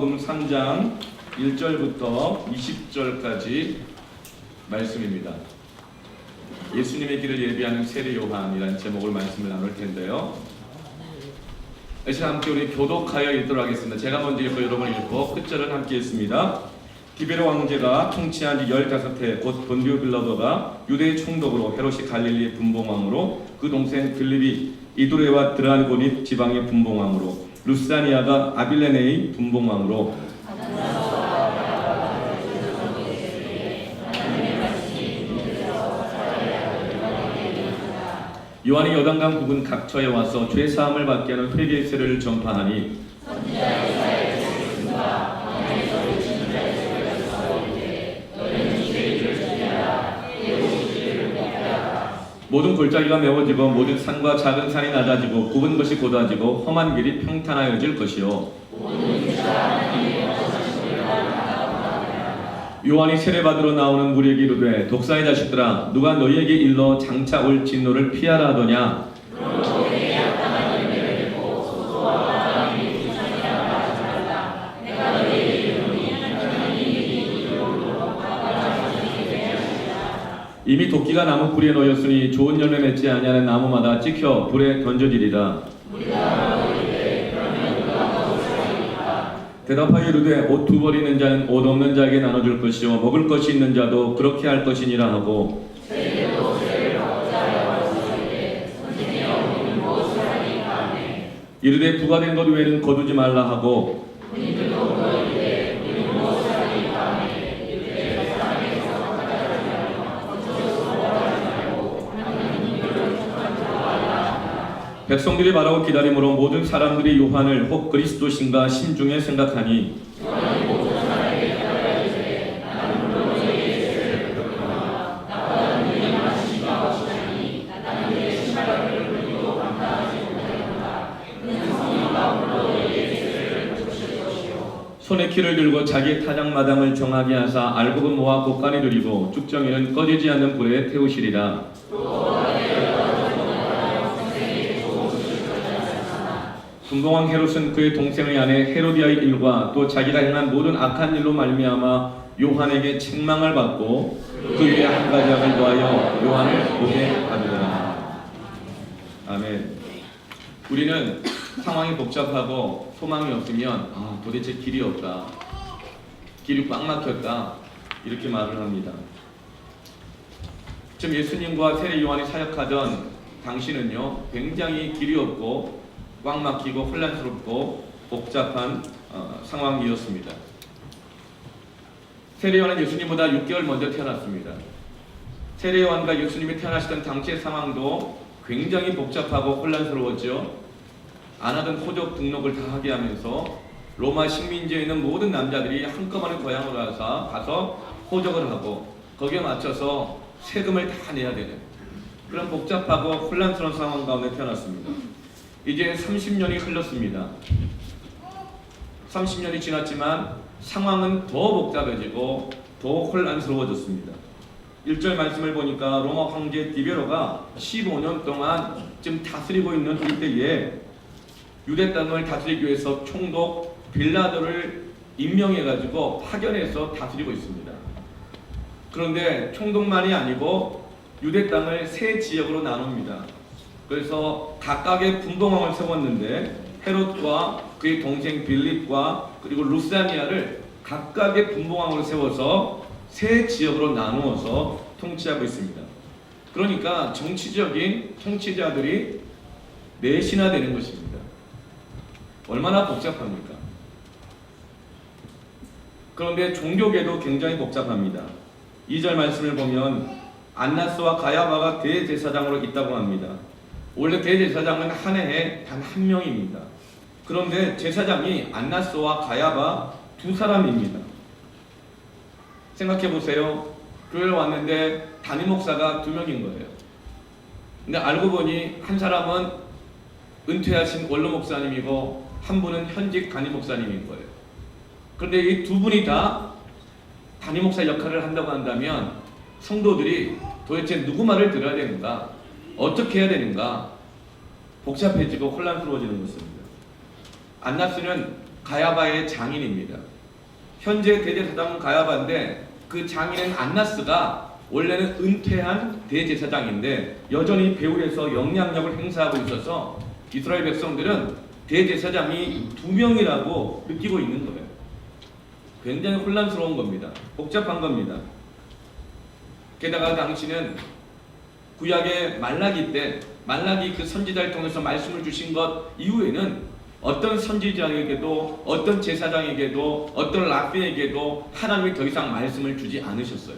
요한복음 3장 1절부터 20절까지 말씀입니다. 예수님의 길을 예비하는 세례 요한이라는 제목을 말씀을 나눌 텐데요. 이 시간 함께 우리 교독하여 읽도록 하겠습니다. 제가 먼저 읽고 여러분 읽고 끝절을 함께 읽습니다. 디베로 왕제가 통치한 지 15해 곧 본디오 빌라도가 유대의 총독으로 헤롯이 갈릴리의 분봉왕으로 그 동생 빌립이 이두레와 드라곤이 지방의 분봉왕으로 루사니아가 아빌레네의 분봉왕으로 요한이 요단강 부근 각처에 와서 죄 사함을 받게 하는 회개의 세례를 전파하니 모든 골짜기가 메워지고 모든 산과 작은 산이 낮아지고 굽은 것이 곧아지고 험한 길이 평탄하여질 것이요 요한이 세례받으러 나오는 무리에게 이르되 독사의 자식들아 누가 너희에게 일러 장차 올 진노를 피하라 하더냐. 이미 도끼가 나무 뿌리에 놓였으니 좋은 열매 맺지 아니하는 나무마다 찍혀 불에 던져지리라. 대답하여 이르되 옷 두 벌 있는 자는 옷 없는 자에게 나눠줄 것이요 먹을 것이 있는 자도 그렇게 할 것이니라 하고 이르되 부과된 것 외에는 거두지 말라 하고 백성들이 바라고 기다림으로 모든 사람들이 요한을 혹 그리스도신가 심중에 생각하니 손에 키를 들고 자기의 타작마당을 정하게 하사 알곡은 모아 곡간에 들이고 쭉정이는 꺼지지 않는 불에 태우시리라. 분봉왕 헤롯은 그의 동생의 아내 헤로디아의 일과 또 자기가 행한 모든 악한 일로 말미암아 요한에게 책망을 받고 그 위에 한 가지 악을 더하여 요한을 보게 하더라. 아멘. 우리는 상황이 복잡하고 소망이 없으면 도대체 길이 없다, 길이 꽉 막혔다 이렇게 말을 합니다. 지금 예수님과 세례 요한이 사역하던 당시는요 굉장히 길이 없고 꽉 막히고 혼란스럽고 복잡한 상황이었습니다. 세례 요한은 예수님보다 6개월 먼저 태어났습니다. 세례 요한과 예수님이 태어나시던 당시의 상황도 굉장히 복잡하고 혼란스러웠죠. 안 하던 호적 등록을 다 하게 하면서 로마 식민지에 있는 모든 남자들이 한꺼번에 고향으로 가서 호적을 하고 거기에 맞춰서 세금을 다 내야 되는 그런 복잡하고 혼란스러운 상황 가운데 태어났습니다. 이제 30년이 흘렀습니다. 30년이 지났지만 상황은 더 복잡해지고 더 혼란스러워졌습니다. 1절 말씀을 보니까 로마 황제 디베로가 15년 동안 지금 다스리고 있는 이때에 유대 땅을 다스리기 위해서 총독 빌라도를 임명해가지고 파견해서 다스리고 있습니다. 그런데 총독만이 아니고 유대 땅을 세 지역으로 나눕니다. 그래서 각각의 분봉왕을 세웠는데 헤롯과 그의 동생 빌립과 그리고 루사니아를 각각의 분봉왕으로 세워서 세 지역으로 나누어서 통치하고 있습니다. 그러니까 정치적인 통치자들이 넷이나 되는 것입니다. 얼마나 복잡합니까? 그런데 종교계도 굉장히 복잡합니다. 2절 말씀을 보면 안나스와 가야바가 대제사장으로 있다고 합니다. 원래 대제사장은 한 해에 단 한 명입니다. 그런데 제사장이 안나스와 가야바 두 사람입니다. 생각해 보세요. 교회에 왔는데 담임 목사가 두 명인 거예요. 근데 알고 보니 한 사람은 은퇴하신 원로 목사님이고 한 분은 현직 담임 목사님인 거예요. 그런데 이 두 분이 다 담임 목사 역할을 한다고 한다면 성도들이 도대체 누구 말을 들어야 되는가? 어떻게 해야 되는가? 복잡해지고 혼란스러워지는 것입니다. 안나스는 가야바의 장인입니다. 현재 대제사장은 가야바인데 그 장인은 안나스가 원래는 은퇴한 대제사장인데 여전히 배후에서 영향력을 행사하고 있어서 이스라엘 백성들은 대제사장이 2명이라고 느끼고 있는 거예요. 굉장히 혼란스러운 겁니다. 복잡한 겁니다. 게다가 당시는 구약의 말라기 때 말라기 그 선지자를 통해서 말씀을 주신 것 이후에는 어떤 선지자에게도 어떤 제사장에게도 어떤 랍비에게도 하나님이 더 이상 말씀을 주지 않으셨어요.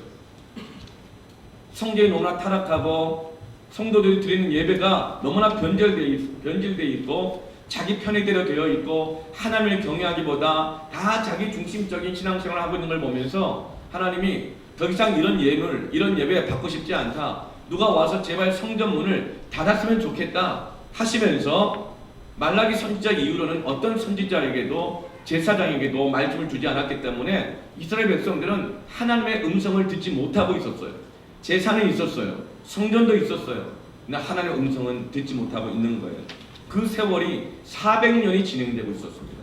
성경이 너무나 타락하고 성도들이 드리는 예배가 너무나 변질되어 있고 자기 편의대로 되어 있고 하나님을 경외하기보다 다 자기 중심적인 신앙생활을 하고 있는 걸 보면서 하나님이 더 이상 이런 예배 받고 싶지 않다. 누가 와서 제발 성전 문을 닫았으면 좋겠다 하시면서 말라기 선지자 이후로는 어떤 선지자에게도 제사장에게도 말씀을 주지 않았기 때문에 이스라엘 백성들은 하나님의 음성을 듣지 못하고 있었어요. 제사는 있었어요. 성전도 있었어요. 근데 하나님의 음성은 듣지 못하고 있는 거예요. 그 세월이 400년이 진행되고 있었습니다.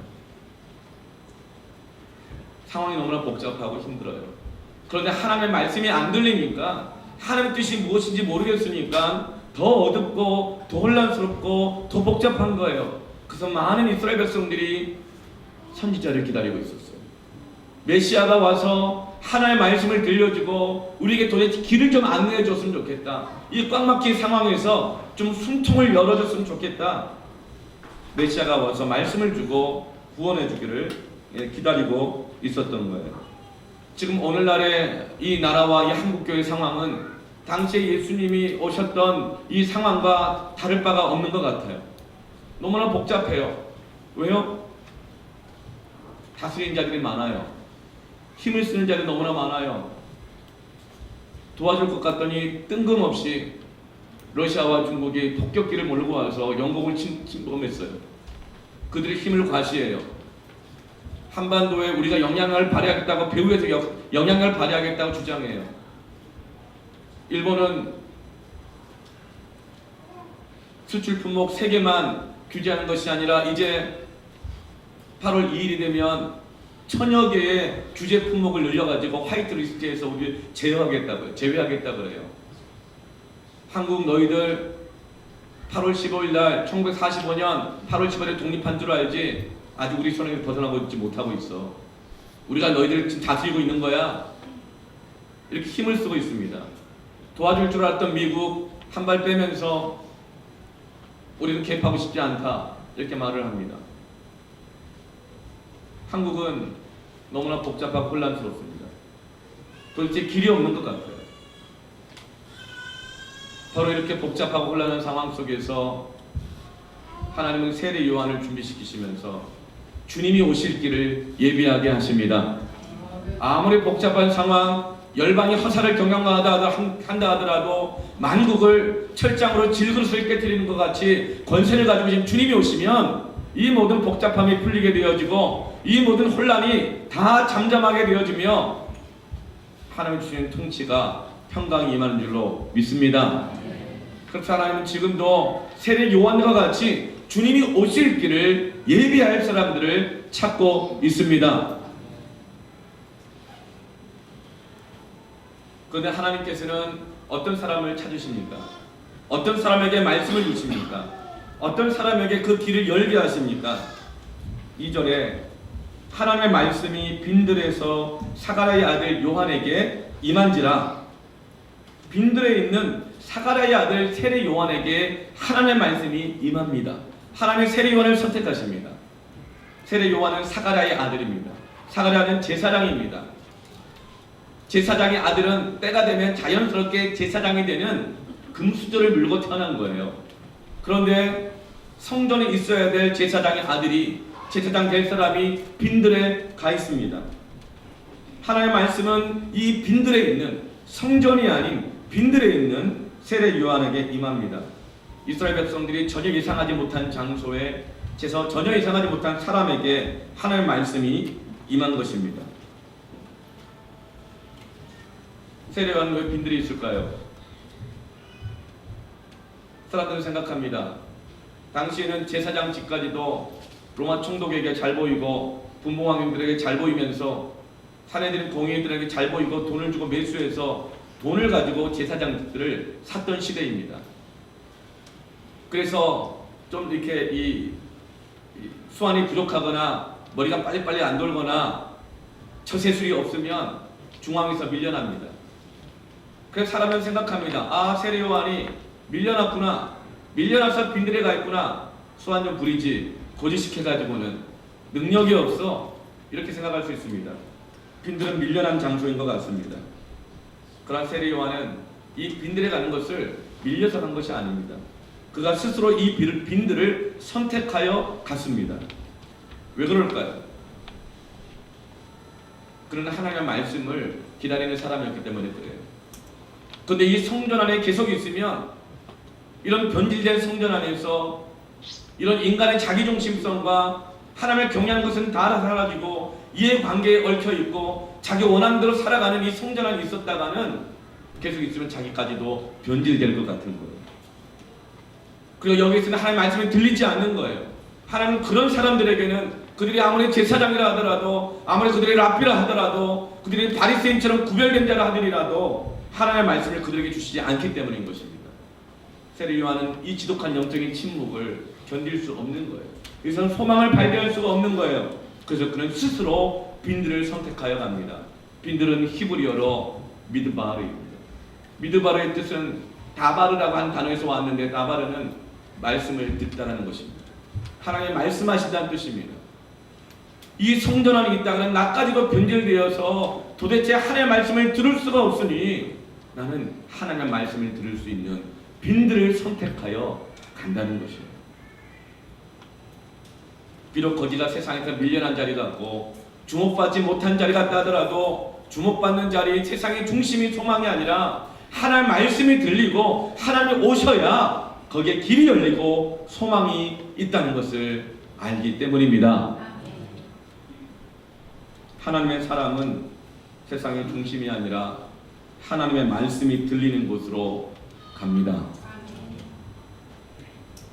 상황이 너무나 복잡하고 힘들어요. 그런데 하나님의 말씀이 안 들리니까 하나님의 뜻이 무엇인지 모르겠으니까 더 어둡고 더 혼란스럽고 더 복잡한 거예요. 그래서 많은 이스라엘 백성들이 선지자를 기다리고 있었어요. 메시아가 와서 하나님의 말씀을 들려주고 우리에게 도대체 길을 좀 안내해 줬으면 좋겠다. 이 꽉 막힌 상황에서 좀 숨통을 열어줬으면 좋겠다. 메시아가 와서 말씀을 주고 구원해 주기를 기다리고 있었던 거예요. 지금 오늘날의 이 나라와 이 한국교회 상황은 당시에 예수님이 오셨던 이 상황과 다를 바가 없는 것 같아요. 너무나 복잡해요. 왜요? 다스리는 자들이 많아요. 힘을 쓰는 자들이 너무나 많아요. 도와줄 것 같더니 뜬금없이 러시아와 중국이 폭격기를 몰고 와서 영국을 침범했어요. 그들의 힘을 과시해요. 한반도에 우리가 영향력을 발휘하겠다고 배후에서 영향력을 발휘하겠다고 주장해요. 일본은 수출 품목 3개만 규제하는 것이 아니라 이제 8월 2일이 되면 1000여 개의 규제 품목을 늘려가지고 화이트리스트에서 우리 제외하겠다고 그래요. 한국 너희들 8월 15일 날 1945년 8월 15일에 독립한 줄 알지? 아직 우리 손에 벗어나고 있지 못하고 있어. 우리가 너희들 지금 다스리고 있는 거야. 이렇게 힘을 쓰고 있습니다. 도와줄 줄 알았던 미국 한 발 빼면서 우리는 개입하고 싶지 않다. 이렇게 말을 합니다. 한국은 너무나 복잡하고 혼란스럽습니다. 도대체 길이 없는 것 같아요. 바로 이렇게 복잡하고 혼란한 상황 속에서 하나님은 세례 요한을 준비시키시면서 주님이 오실 길을 예비하게 하십니다. 아무리 복잡한 상황, 열방이 허사를 경영한다 하더라도 만국을 철장으로 질그릇을 깨뜨리는 것 같이 권세를 가지고 지금 주님이 오시면 이 모든 복잡함이 풀리게 되어지고 이 모든 혼란이 다 잠잠하게 되어지며 하나님 주시는 통치가 평강이 임하는 줄로 믿습니다. 그래서 하나님은 지금도 세례 요한과 같이 주님이 오실 길을 예비할 사람들을 찾고 있습니다. 그런데 하나님께서는 어떤 사람을 찾으십니까? 어떤 사람에게 말씀을 주십니까? 어떤 사람에게 그 길을 열게 하십니까? 2절에 하나님의 말씀이 빈들에서 사가랴의 아들 요한에게 임한지라. 빈들에 있는 사가랴의 아들 세례 요한에게 하나님의 말씀이 임합니다. 하나님의 세례 요한을 선택하십니다. 세례 요한은 사가랴의 아들입니다. 사가랴는 제사장입니다. 제사장의 아들은 때가 되면 자연스럽게 제사장이 되는 금수저를 물고 태어난 거예요. 그런데 성전에 있어야 될 제사장의 아들이 제사장 될 사람이 빈들에 가 있습니다. 하나님의 말씀은 이 빈들에 있는 성전이 아닌 빈들에 있는 세례 요한에게 임합니다. 이스라엘 백성들이 전혀 예상하지 못한 장소에 전혀 예상하지 못한 사람에게 하나님의 말씀이 임한 것입니다. 세례 요한은 왜 빈들에 있을까요? 사람들은 생각합니다. 당시에는 제사장 집까지도 로마 총독에게 잘 보이고 분봉왕님들에게 잘 보이면서 사내들인 공의들에게 잘 보이고 돈을 주고 매수해서 돈을 가지고 제사장들을 샀던 시대입니다. 그래서 좀 이렇게 이 수완이 부족하거나 머리가 빨리빨리 안 돌거나 처세술이 없으면 중앙에서 밀려납니다. 그래서 사람은 생각합니다. 아, 세례 요한이 밀려났구나. 밀려나서 빈들에 가 있구나. 수완 좀 부리지. 고지식해가지고는 능력이 없어. 이렇게 생각할 수 있습니다. 빈들은 밀려난 장소인 것 같습니다. 그러나 세례 요한은 이 빈들에 가는 것을 밀려서 간 것이 아닙니다. 그가 스스로 이 빈들을 선택하여 갔습니다. 왜 그럴까요? 그는 하나님의 말씀을 기다리는 사람이었기 때문에 그래요. 그런데 이 성전 안에 계속 있으면 이런 변질된 성전 안에서 이런 인간의 자기중심성과 하나님을 경외하는 것은 다 사라지고 이해관계에 얽혀있고 자기 원하는 대로 살아가는 이 성전 안에 있었다가는 계속 있으면 자기까지도 변질될 것 같은 거예요. 그리고 여기서는 하나님의 말씀이 들리지 않는 거예요. 하나님은 그런 사람들에게는 그들이 아무리 제사장이라 하더라도 아무리 그들이 랍비라 하더라도 그들이 바리새인처럼 구별된 자라 하더라도 하나님의 말씀을 그들에게 주시지 않기 때문인 것입니다. 세례 요한은 이 지독한 영적인 침묵을 견딜 수 없는 거예요. 여기서는 소망을 발견할 수가 없는 거예요. 그래서 그는 스스로 빈들을 선택하여 갑니다. 빈들은 히브리어로 미드바르입니다. 미드바르의 뜻은 다바르라고 한 단어에서 왔는데 다바르는 말씀을 듣다라는 것입니다. 하나님이 말씀하신다는 뜻입니다. 이 성전 안에 있다가는 나까지도 변질되어서 도대체 하나님의 말씀을 들을 수가 없으니 나는 하나님의 말씀을 들을 수 있는 빈들을 선택하여 간다는 것입니다. 비록 거기가 세상에서 밀려난 자리 같고 주목받지 못한 자리 같다 하더라도 주목받는 자리, 세상의 중심이 소망이 아니라 하나님의 말씀이 들리고 하나님이 오셔야 거기에 길이 열리고 소망이 있다는 것을 알기 때문입니다. 하나님의 사람은 세상의 중심이 아니라 하나님의 말씀이 들리는 곳으로 갑니다.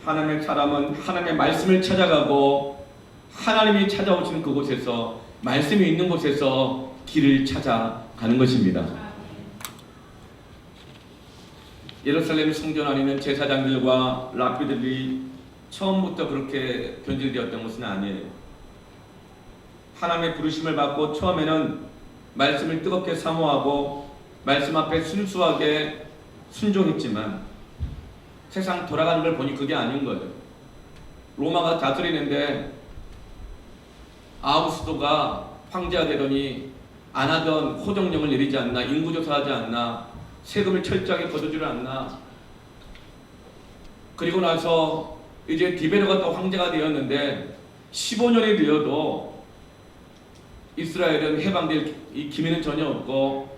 하나님의 사람은 하나님의 말씀을 찾아가고 하나님이 찾아오시는 그곳에서 말씀이 있는 곳에서 길을 찾아가는 것입니다. 예루살렘 성전 안에는 제사장들과 랍비들이 처음부터 그렇게 변질되었던 것은 아니에요. 하나님의 부르심을 받고 처음에는 말씀을 뜨겁게 사모하고 말씀 앞에 순수하게 순종했지만 세상 돌아가는 걸 보니 그게 아닌 거예요. 로마가 다스리는데 아우구스도가 황제가 되더니 안 하던 호정령을 내리지 않나, 인구조사하지 않나, 세금을 철저하게 걷어주지 않나. 그리고 나서 이제 디베르가 또 황제가 되었는데 15년이 되어도 이스라엘은 해방될 이 기미는 전혀 없고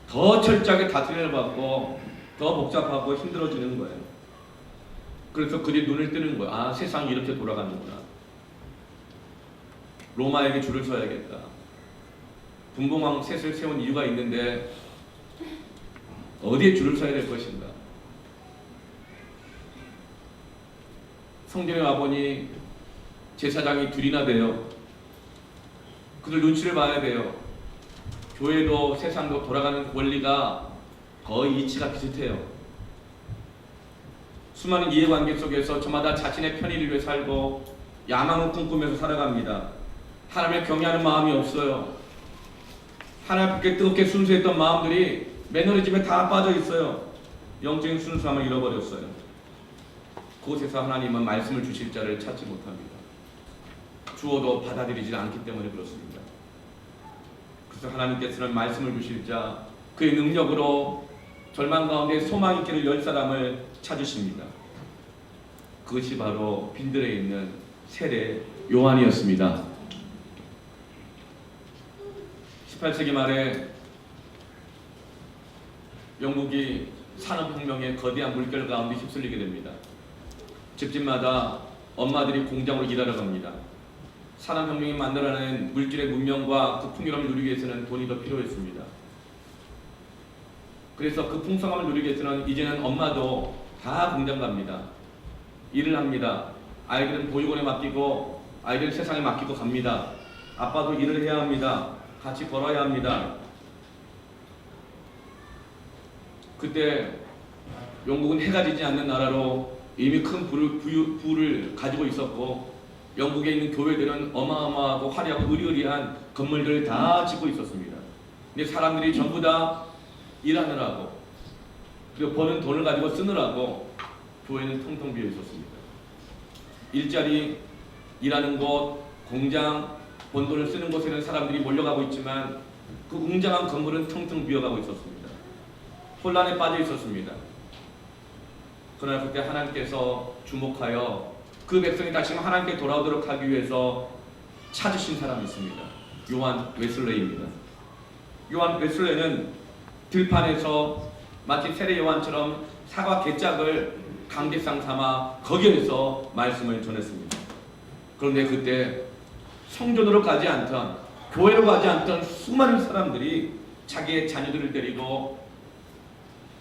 더 철저하게 다스림을 받고 더 복잡하고 힘들어지는 거예요. 그래서 그들이 눈을 뜨는 거예요. 아, 세상이 이렇게 돌아가는구나. 로마에게 줄을 서야겠다. 분봉왕 셋을 세운 이유가 있는데 어디에 줄을 서야 될 것인가. 성전에 와보니 제사장이 둘이나 돼요. 그들 눈치를 봐야 돼요. 교회도 세상도 돌아가는 원리가 거의 이치가 비슷해요. 수많은 이해관계 속에서 저마다 자신의 편의를 위해 살고 야망을 꿈꾸면서 살아갑니다. 하나님을 경외하는 마음이 없어요. 하나님께 뜨겁게 순수했던 마음들이 매너리즘에 다 빠져 있어요. 영적인 순수함을 잃어버렸어요. 그곳에서 하나님은 말씀을 주실 자를 찾지 못합니다. 주어도 받아들이지 않기 때문에 그렇습니다. 그래서 하나님께서는 말씀을 주실 자, 그의 능력으로 절망 가운데 소망 있기를 열 사람을 찾으십니다. 그것이 바로 빈들에 있는 세례 요한이었습니다. 18세기 말에 영국이 산업혁명의 거대한 물결 가운데 휩쓸리게 됩니다. 집집마다 엄마들이 공장으로 일하러 갑니다. 산업혁명이 만들어낸 물질의 문명과 그 풍요로움을 누리기 위해서는 돈이 더 필요했습니다. 그래서 그 풍성함을 누리기 위해서는 이제는 엄마도 다 공장 갑니다. 일을 합니다. 아이들은 보육원에 맡기고 아이들은 세상에 맡기고 갑니다. 아빠도 일을 해야 합니다. 같이 걸어야 합니다. 그때 영국은 해가 지지 않는 나라로 이미 큰 부를 가지고 있었고, 영국에 있는 교회들은 어마어마하고 화려하고 의리의리한 건물들을 다 짓고 있었습니다. 근데 사람들이 전부 다 일하느라고, 그리고 버는 돈을 가지고 쓰느라고 교회는 텅텅 비어 있었습니다. 일자리, 일하는 곳, 공장, 번 돈을 쓰는 곳에는 사람들이 몰려가고 있지만 그 웅장한 건물은 텅텅 비어가고 있었습니다. 혼란에 빠져 있었습니다. 그러나 그때 하나님께서 주목하여 그 백성이 다시 하나님께 돌아오도록 하기 위해서 찾으신 사람이 있습니다. 요한 웨슬레이입니다. 요한 웨슬레이는 들판에서 마치 세례 요한처럼 사과 개짝을 강대상 삼아 거기에서 말씀을 전했습니다. 그런데 그때 성전으로 가지 않던, 교회로 가지 않던 수많은 사람들이 자기의 자녀들을 데리고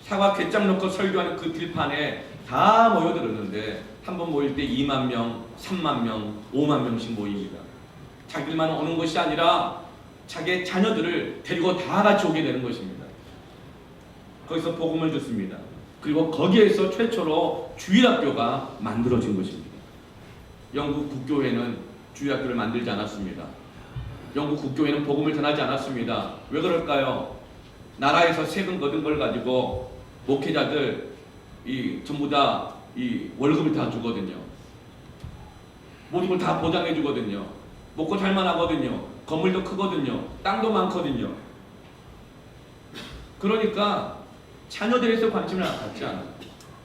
사과 개짝 놓고 설교하는 그 들판에 다 모여들었는데, 한 번 모일 때 2만 명, 3만 명, 5만 명씩 모입니다. 자기들만 오는 것이 아니라 자기의 자녀들을 데리고 다 같이 오게 되는 것입니다. 거기서 복음을 듣습니다. 그리고 거기에서 최초로 주일학교가 만들어진 것입니다. 영국 국교회는 주일학교를 만들지 않았습니다. 영국 국교회는 복음을 전하지 않았습니다. 왜 그럴까요? 나라에서 세금 거둔 걸 가지고 목회자들 전부 다 월급을 다 주거든요. 모든 걸 다 보장해 주거든요. 먹고 살만 하거든요. 건물도 크거든요. 땅도 많거든요. 그러니까 자녀들에 대해서 관심을 갖지 않아요.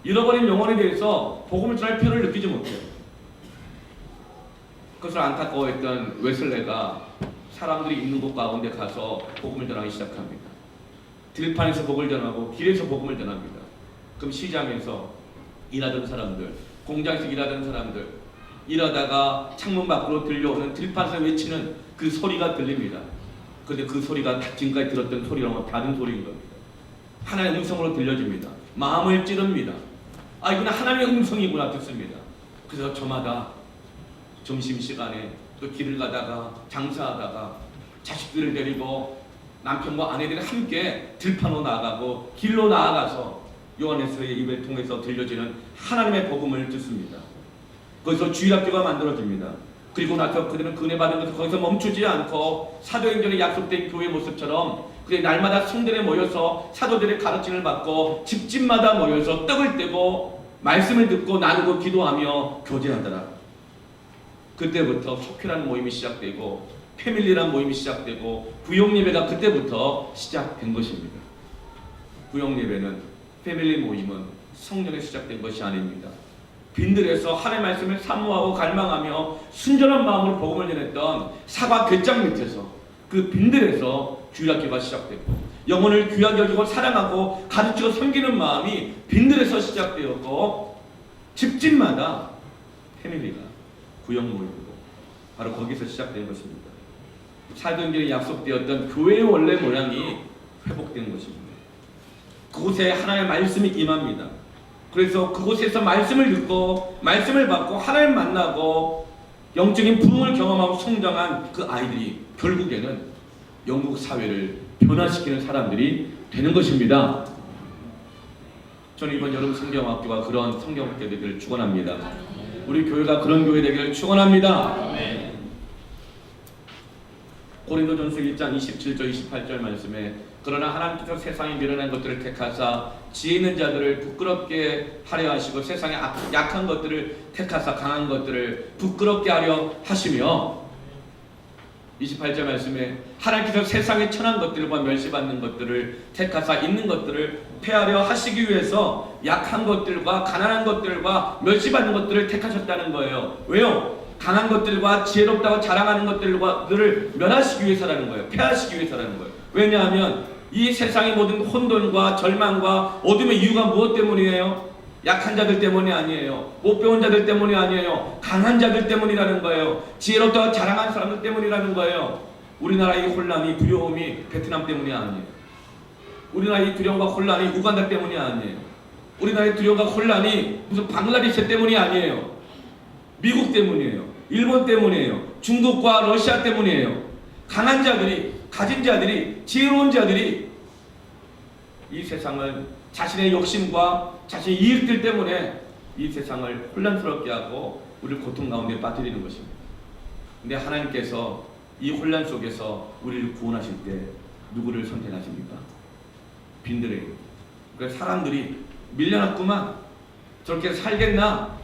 잃어버린 영혼에 대해서 복음을 전할 필요를 느끼지 못해요. 그것을 안타까워했던 웨슬레가 사람들이 있는 곳 가운데 가서 복음을 전하기 시작합니다. 들판에서 복음을 전하고 길에서 복음을 전합니다. 그럼 시장에서 일하던 사람들, 공장에서 일하던 사람들, 일하다가 창문 밖으로 들려오는 들판에서 외치는 그 소리가 들립니다. 그런데 그 소리가 지금까지 들었던 소리랑은 다른 소리인 겁니다. 하나님의 음성으로 들려집니다. 마음을 찌릅니다. 아, 이건 하나님의 음성이구나 듣습니다. 그래서 저마다 점심시간에 또 길을 가다가 장사하다가 자식들을 데리고 남편과 아내들이 함께 들판으로 나아가고 길로 나아가서 요한에서의 입을 통해서 들려지는 하나님의 복음을 듣습니다. 거기서 주일학교가 만들어집니다. 그리고 나서 그들은 은혜 받은 것을 거기서 멈추지 않고 사도행전에 약속된 교회 모습처럼 그래 날마다 성전에 모여서 사도들의 가르침을 받고 집집마다 모여서 떡을 떼고 말씀을 듣고 나누고 기도하며 교제하더라. 그때부터 속회라는 모임이 시작되고 패밀리라는 모임이 시작되고 구역예배가 그때부터 시작된 것입니다. 구역예배는 패밀리 모임은 성전에 시작된 것이 아닙니다. 빈들에서 하나님의 말씀을 사모하고 갈망하며 순전한 마음으로 복음을 전했던 사과 궤장 밑에서 그 빈들에서 주일학교가 시작됐고 영혼을 귀하게 여기고 사랑하고 가르치고 섬기는 마음이 빈들에서 시작되었고 집집마다 패밀리가 구역 모임이고 바로 거기서 시작된 것입니다. 사도행전에 약속되었던 교회의 원래 모양이 회복된 것입니다. 그곳에 하나님의 말씀이 임합니다. 그래서 그곳에서 말씀을 듣고 말씀을 받고 하나님 만나고 영적인 부흥을 경험하고 성장한 그 아이들이 결국에는 영국 사회를 변화시키는 사람들이 되는 것입니다. 저는 이번 여름 성경학교가 그런 성경학교 되기를 축원합니다. 우리 교회가 그런 교회 되기를 축원합니다. 고린도전서 1장 27절 28절 말씀에 그러나 하나님께서 세상에 미련한 것들을 택하사 지혜 있는 자들을 부끄럽게 하려 하시고 세상에 약한 것들을 택하사 강한 것들을 부끄럽게 하려 하시며 28절 말씀에 하나님께서 세상에 천한 것들과 멸시받는 것들을 택하사 있는 것들을 폐하려 하시기 위해서 약한 것들과 가난한 것들과 멸시받는 것들을 택하셨다는 거예요. 왜요? 강한 것들과 지혜롭다고 자랑하는 것들을 멸하시기 위해서라는 거예요. 폐하시기 위해서라는 거예요. 왜냐하면 이 세상의 모든 혼돈과 절망과 어둠의 이유가 무엇 때문이에요? 약한 자들 때문이 아니에요. 못 배운 자들 때문이 아니에요. 강한 자들 때문이라는 거예요. 지혜롭다고 자랑하는 사람들 때문이라는 거예요. 우리나라의 혼란이 두려움이 베트남 때문이 아니에요. 우리나라의 두려움과 혼란이 우간다 때문이 아니에요. 우리나라의 두려움과 혼란이 무슨 방글라데시 때문이 아니에요. 미국 때문이에요. 일본 때문이에요. 중국과 러시아 때문이에요. 강한 자들이, 가진 자들이, 지혜로운 자들이 이 세상을 자신의 욕심과 자신의 이익들 때문에 이 세상을 혼란스럽게 하고 우리를 고통 가운데 빠뜨리는 것입니다. 근데 하나님께서 이 혼란 속에서 우리를 구원하실 때 누구를 선택하십니까? 빈들에게. 그래서 사람들이 밀려났구만, 저렇게 살겠나?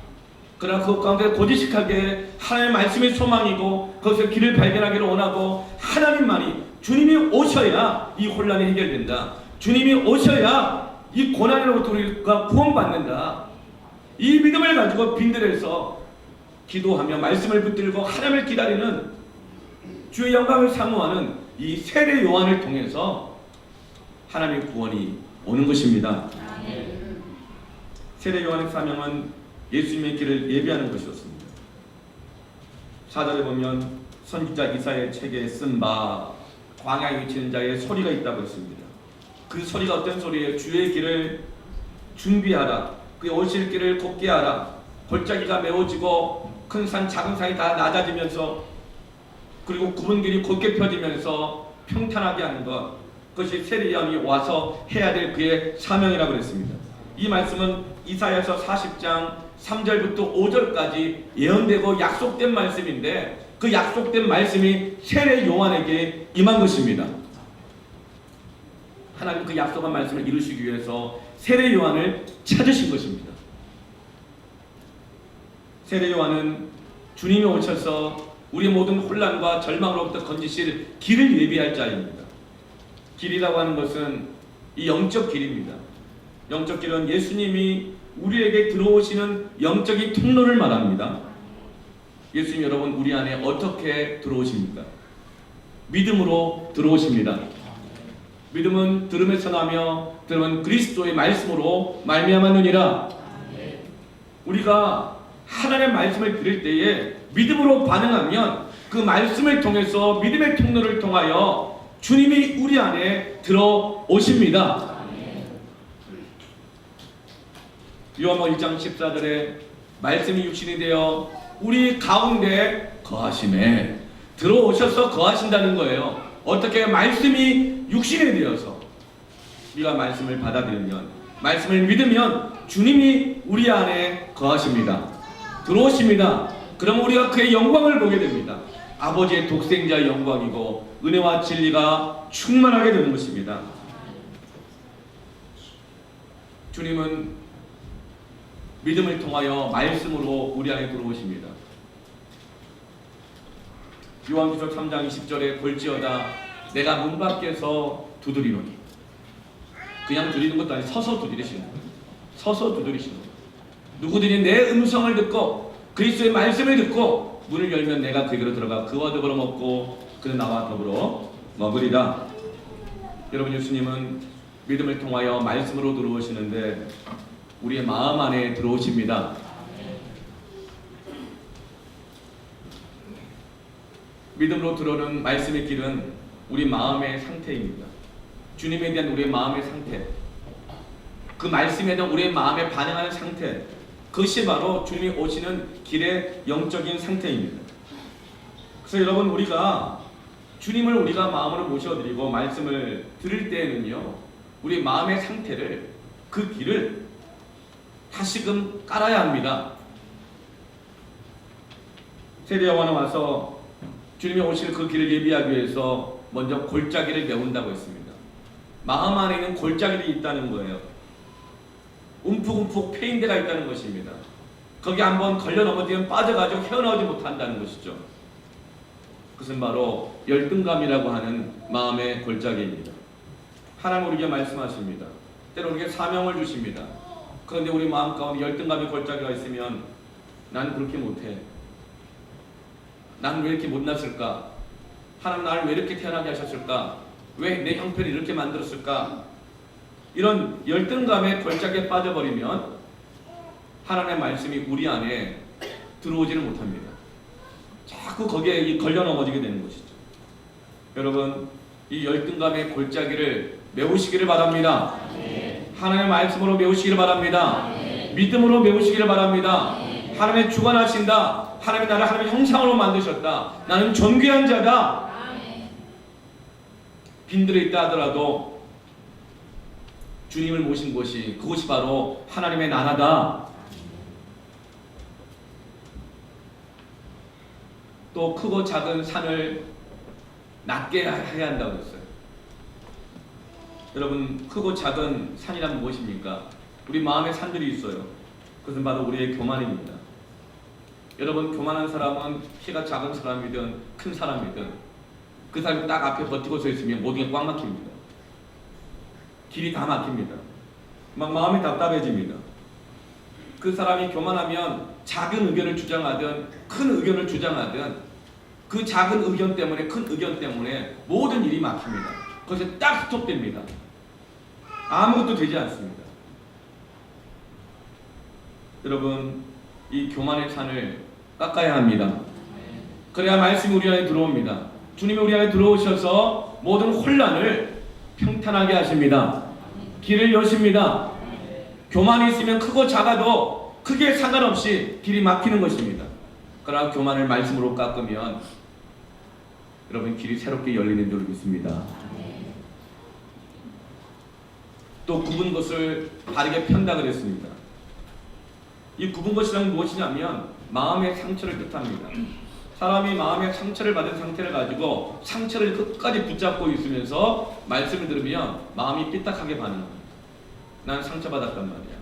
그러나 그 가운데 고지식하게 하나님의 말씀이 소망이고 거기서 길을 발견하기를 원하고, 하나님만이, 주님이 오셔야 이 혼란이 해결된다. 주님이 오셔야 이 고난으로부터 우리가 구원받는다. 이 믿음을 가지고 빈들에서 기도하며 말씀을 붙들고 하나님을 기다리는, 주의 영광을 사모하는 이 세례 요한을 통해서 하나님의 구원이 오는 것입니다. 세례 요한의 사명은 예수님의 길을 예비하는 것이었습니다. 4절에 보면 선지자 이사야의 책에 쓴 바 광야에 외치는 자의 소리가 있다고 했습니다. 그 소리가 어떤 소리예요? 주의 길을 준비하라. 그의 오실 길을 곱게 하라. 골짜기가 메워지고 큰 산 작은 산이 다 낮아지면서, 그리고 굽은 길이 곧게 펴지면서 평탄하게 하는 것, 그것이 세례 요한이 와서 해야 될 그의 사명이라고 그랬습니다. 이 말씀은 이사야서 40장 3절부터 5절까지 예언되고 약속된 말씀인데, 그 약속된 말씀이 세례 요한에게 임한 것입니다. 하나님 그 약속한 말씀을 이루시기 위해서 세례 요한을 찾으신 것입니다. 세례 요한은 주님이 오셔서 우리 모든 혼란과 절망으로부터 건지실 길을 예비할 자입니다. 길이라고 하는 것은 이 영적 길입니다. 영적 길은 예수님이 우리에게 들어오시는 영적인 통로를 말합니다. 예수님 여러분, 우리 안에 어떻게 들어오십니까? 믿음으로 들어오십니다. 믿음은 들음에서 나며 들음은 그리스도의 말씀으로 말미암았느니라. 우리가 하나님의 말씀을 들을 때에 믿음으로 반응하면 그 말씀을 통해서, 믿음의 통로를 통하여 주님이 우리 안에 들어오십니다. 요한복음 1장 14절에 말씀이 육신이 되어 우리 가운데 거하심에, 들어오셔서 거하신다는 거예요. 어떻게? 말씀이 육신이 되어서 우리가 말씀을 받아들이면, 말씀을 믿으면 주님이 우리 안에 거하십니다. 들어오십니다. 그럼 우리가 그의 영광을 보게 됩니다. 아버지의 독생자의 영광이고 은혜와 진리가 충만하게 되는 것입니다. 주님은 믿음을 통하여 말씀으로 우리 안에 들어오십니다. 요한계시록 3장 20절에 볼지어다 내가 문 밖에서 두드리노니, 그냥 두드리는 것도 아니고 서서 두드리시는 거예요. 서서 두드리시는 거예요. 누구든지 내 음성을 듣고 그리스도의 말씀을 듣고 문을 열면 내가 그에게로 들어가 그와 더불어 먹고 그는 나와 더불어 먹으리라. 여러분, 예수님은 믿음을 통하여 말씀으로 들어오시는데 우리의 마음 안에 들어오십니다. 믿음으로 들어오는 말씀의 길은 우리 마음의 상태입니다. 주님에 대한 우리의 마음의 상태, 그 말씀에 대한 우리의 마음에 반응하는 상태, 그것이 바로 주님이 오시는 길의 영적인 상태입니다. 그래서 여러분, 우리가 주님을 우리가 마음으로 모셔드리고 말씀을 들을 때에는요, 우리 마음의 상태를, 그 길을 다시금 깔아야 합니다. 세례 요한은 와서 주님이 오실 그 길을 예비하기 위해서 먼저 골짜기를 메운다고 했습니다. 마음 안에 있는 골짜기들이 있다는 거예요. 움푹움푹 패인 데가 있다는 것입니다. 거기 한번 걸려 넘어지면 빠져가지고 헤어나오지 못한다는 것이죠. 그것은 바로 열등감이라고 하는 마음의 골짜기입니다. 하나님 우리에게 말씀하십니다. 때로 우리에게 사명을 주십니다. 그런데 우리 마음 가운데 열등감의 골짜기가 있으면 난 그렇게 못해, 난 왜 이렇게 못났을까, 하나님 나를 왜 이렇게 태어나게 하셨을까, 왜 내 형편을 이렇게 만들었을까, 이런 열등감의 골짜기에 빠져버리면 하나님의 말씀이 우리 안에 들어오지를 못합니다. 자꾸 거기에 걸려 넘어지게 되는 것이죠. 여러분, 이 열등감의 골짜기를 메우시기를 바랍니다. 하나님의 말씀으로 메우시기를 바랍니다. 믿음으로 메우시기를 바랍니다. 하나님의 주관하신다, 하나님이 나를 하나님의 형상으로 만드셨다. 나는 존귀한 자다. 빈들에 있다 하더라도 주님을 모신 곳이, 그곳이 바로 하나님의 나라다. 또 크고 작은 산을 낮게 해야 한다고 했어요. 여러분, 크고 작은 산이란 무엇입니까? 우리 마음에 산들이 있어요. 그것은 바로 우리의 교만입니다. 여러분, 교만한 사람은 키가 작은 사람이든 큰 사람이든 그 사람이 딱 앞에 버티고 서 있으면 모든 게 꽉 막힙니다. 길이 다 막힙니다. 막 마음이 답답해집니다. 그 사람이 교만하면 작은 의견을 주장하든 큰 의견을 주장하든 그 작은 의견 때문에, 큰 의견 때문에 모든 일이 막힙니다. 거기서 딱 스톱됩니다. 아무것도 되지 않습니다. 여러분, 이 교만의 산을 깎아야 합니다. 그래야 말씀이 우리 안에 들어옵니다. 주님이 우리 안에 들어오셔서 모든 혼란을 평탄하게 하십니다. 길을 여십니다. 교만이 있으면 크고 작아도 크게 상관없이 길이 막히는 것입니다. 그러나 교만을 말씀으로 깎으면 여러분, 길이 새롭게 열리는 줄 믿습니다. 또 굽은 것을 바르게 편다 그랬습니다. 이 굽은 것이란 무엇이냐면 마음의 상처를 뜻합니다. 사람이 마음의 상처를 받은 상태를 가지고 상처를 끝까지 붙잡고 있으면서 말씀을 들으면 마음이 삐딱하게 반응합니다. 난 상처받았단 말이야.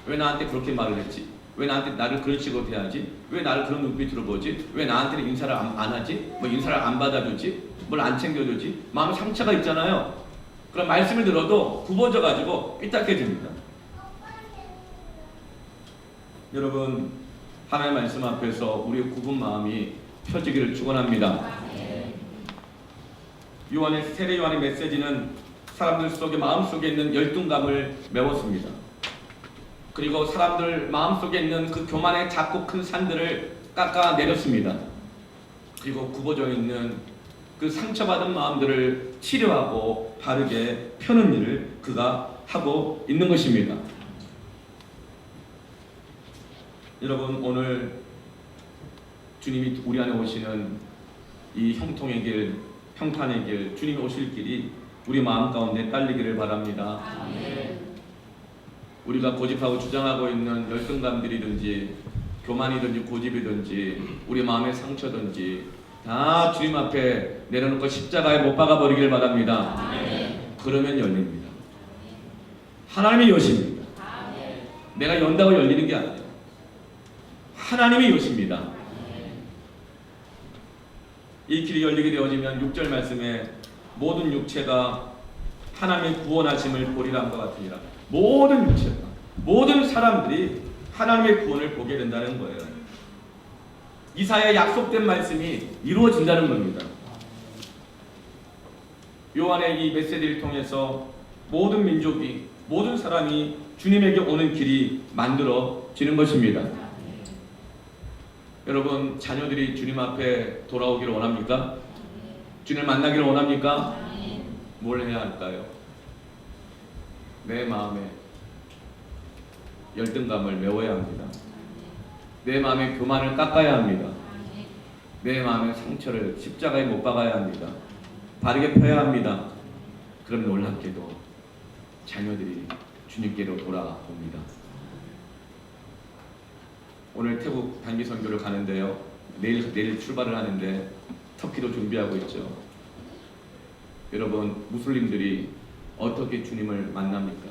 왜 나한테 그렇게 말을 했지? 왜 나한테 나를 그런 식으로 대하지? 왜 나를 그런 눈빛으로 보지? 왜 나한테는 인사를 안 하지? 뭐 인사를 안 받아주지? 뭘 안 챙겨주지? 마음에 상처가 있잖아요. 그럼 말씀을 들어도 굽어져 가지고 삐딱해집니다. 여러분, 하나님의 말씀 앞에서 우리의 굽은 마음이 펴지기를 축원합니다. 요한의 세례 요한의 메시지는 사람들 속에, 마음 속에 있는 열등감을 메웠습니다. 그리고 사람들 마음 속에 있는 그 교만의 작고 큰 산들을 깎아 내렸습니다. 그리고 굽어져 있는 그 상처받은 마음들을 치료하고 바르게 펴는 일을 그가 하고 있는 것입니다. 여러분, 오늘 주님이 우리 안에 오시는 이 형통의 길, 평탄의 길, 주님이 오실 길이 우리 마음 가운데 딸리기를 바랍니다. 아멘. 우리가 고집하고 주장하고 있는 열등감들이든지 교만이든지 고집이든지 우리 마음의 상처든지 다 주님 앞에 내려놓고 십자가에 못 박아 버리기를 바랍니다. 아멘. 그러면 열립니다. 하나님이 여십니다. 아멘. 내가 연다고 열리는 게 아니에요. 하나님이 여십니다. 이 길이 열리게 되어지면 6절 말씀에 모든 육체가 하나님의 구원하심을 보리라 함과 같으니라. 모든 육체가, 모든 사람들이 하나님의 구원을 보게 된다는 거예요. 이사야의 약속된 말씀이 이루어진다는 겁니다. 요한의 이 메시지를 통해서 모든 민족이, 모든 사람이 주님에게 오는 길이 만들어지는 것입니다. 여러분, 자녀들이 주님 앞에 돌아오기를 원합니까? 주님을 만나기를 원합니까? 뭘 해야 할까요? 내 마음에 열등감을 메워야 합니다. 내 마음의 교만을 깎아야 합니다. 내 마음의 상처를 십자가에 못 박아야 합니다. 바르게 펴야 합니다. 그럼 놀랍게도 자녀들이 주님께로 돌아옵니다. 오늘 태국 단기 선교를 가는데요. 내일 출발을 하는데 터키도 준비하고 있죠. 여러분, 무슬림들이 어떻게 주님을 만납니까?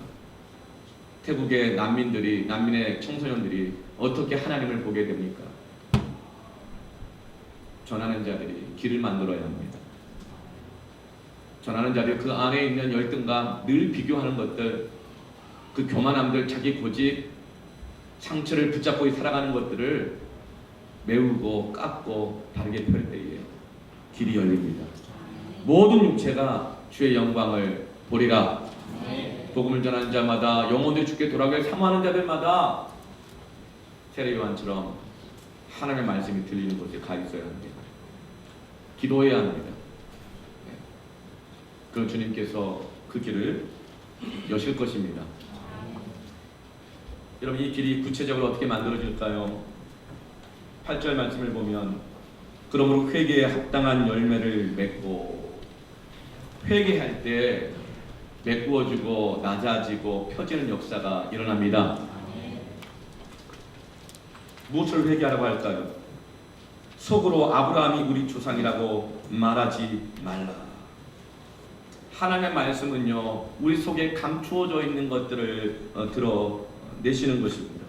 태국의 난민의 청소년들이 어떻게 하나님을 보게 됩니까? 전하는 자들이 길을 만들어야 합니다. 전하는 자들이 그 안에 있는 열등감, 늘 비교하는 것들, 그 교만함들, 자기 고집, 상처를 붙잡고 살아가는 것들을 메우고 깎고 바르게 펼 때에 길이 열립니다. 모든 육체가 주의 영광을 보리라. 복음을 전하는 자마다, 영혼들이 주께 돌아가길 사모하는 자들마다 세례 요한처럼 하나님의 말씀이 들리는 곳에 가 있어야 합니다. 기도해야 합니다. 그럼 주님께서 그 길을 여실 것입니다. 여러분, 이 길이 구체적으로 어떻게 만들어질까요? 8절 말씀을 보면 그러므로 회개에 합당한 열매를 맺고, 회개할 때 메꾸어지고 낮아지고 펴지는 역사가 일어납니다. 무엇을 회개하라고 할까요? 속으로 아브라함이 우리 조상이라고 말하지 말라. 하나님의 말씀은요, 우리 속에 감추어져 있는 것들을 드러내시는 것입니다.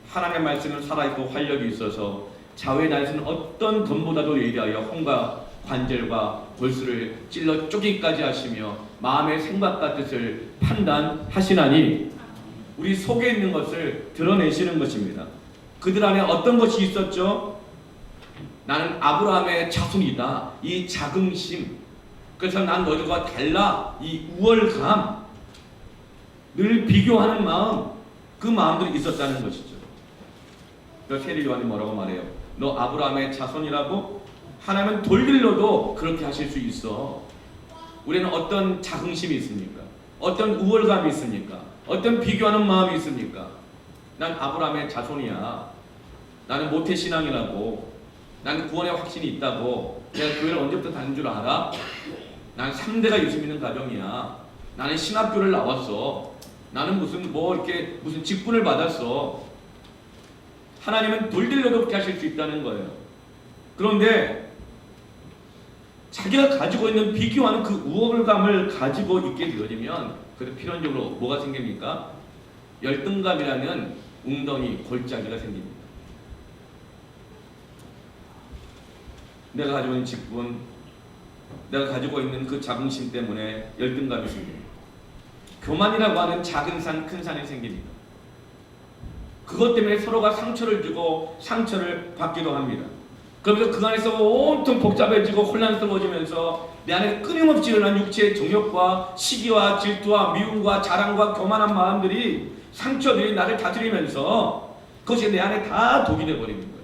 하나님의 말씀은 살아있고 활력이 있어서 좌우의 날에서는 어떤 검보다도 예리하여 혼과 관절과 골수를 찔러 쪼개기까지 하시며 마음의 생각과 뜻을 판단하시나니, 우리 속에 있는 것을 드러내시는 것입니다. 그들 안에 어떤 것이 있었죠? 나는 아브라함의 자손이다. 이 자긍심, 그래서 난 너희들과 달라. 이 우월감, 늘 비교하는 마음, 그 마음들이 있었다는 것이죠. 그래서 세례 요한이 뭐라고 말해요? 너 아브라함의 자손이라고? 하나님은 돌릴러도 그렇게 하실 수 있어. 우리는 어떤 자긍심이 있습니까? 어떤 우월감이 있습니까? 어떤 비교하는 마음이 있습니까? 난 아브라함의 자손이야. 나는 모태신앙이라고. 나는 구원의 확신이 있다고. 내가 교회를 언제부터 다닌 줄 알아? 나는 3대가 예수 믿는 가정이야. 나는 신학교를 나왔어. 나는 무슨 직분을 받았어. 하나님은 돌릴러도 그렇게 하실 수 있다는 거예요. 그런데 자기가 가지고 있는 비교하는 그 우월감을 가지고 있게 되어지면 그래도 필연적으로 뭐가 생깁니까? 열등감이라는 웅덩이 골짜기가 생깁니다. 내가 가지고 있는 직분, 내가 가지고 있는 그 자긍심 때문에 열등감이 생깁니다. 교만이라고 하는 작은 산, 큰 산이 생깁니다. 그것 때문에 서로가 상처를 주고 상처를 받기도 합니다. 그러면서 그 안에서 온통 복잡해지고 혼란스러워지면서 내 안에 끊임없이 일어난 육체의 정욕과 시기와 질투와 미움과 자랑과 교만한 마음들이, 상처들이 나를 다스리면서 그것이 내 안에 다 독이 되어버리는 거예요.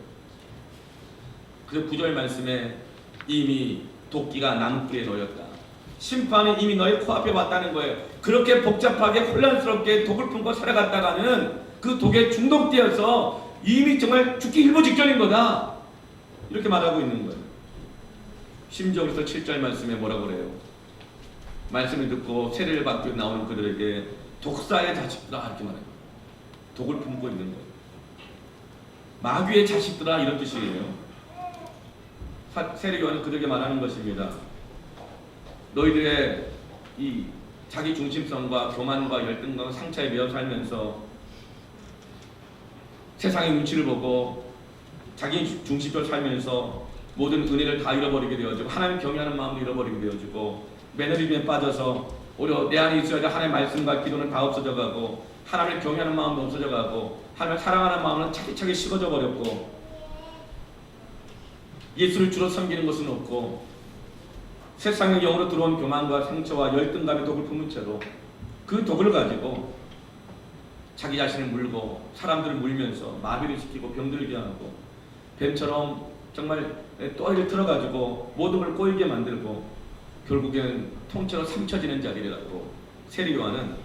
그래서 9절 말씀에 이미 도끼가 나무꾼에 놓였다. 심판이 이미 너의 코앞에 왔다는 거예요. 그렇게 복잡하게 혼란스럽게 독을 품고 살아갔다가는 그 독에 중독되어서 이미 정말 죽기 일보 직전인 거다. 이렇게 말하고 있는 거예요. 심지어 그래서 7절 말씀에 뭐라고 그래요? 말씀을 듣고 세례를 받고 나오는 그들에게 독사의 자식들아 이렇게 말해요. 독을 품고 있는 거예요. 마귀의 자식들아 이런 뜻이에요. 세례 요한은 그들에게 말하는 것입니다. 너희들의 이 자기 중심성과 교만과 열등과 상처에 매여 살면서 세상의 눈치를 보고 자기 중심적으로 살면서 모든 은혜를 다 잃어버리게 되어지고 하나님 경외하는 마음도 잃어버리게 되어지고 매너리즘에 빠져서 오히려 내 안에 있어야 될 하나님의 말씀과 기도는 다 없어져 가고 하나님을 경외하는 마음도 없어져 가고 하나님을 사랑하는 마음은 차기차기 식어져 버렸고 예수를 주로 섬기는 것은 없고 세상의 영으로 들어온 교만과 상처와 열등감의 독을 품은 채로 그 독을 가지고 자기 자신을 물고 사람들을 물면서 마비를 시키고 병들게 하고 뱀처럼 정말 또이를 틀어가지고 모든 걸 꼬이게 만들고 결국에는 통째로 삼켜지는 자리라고 세례 요한은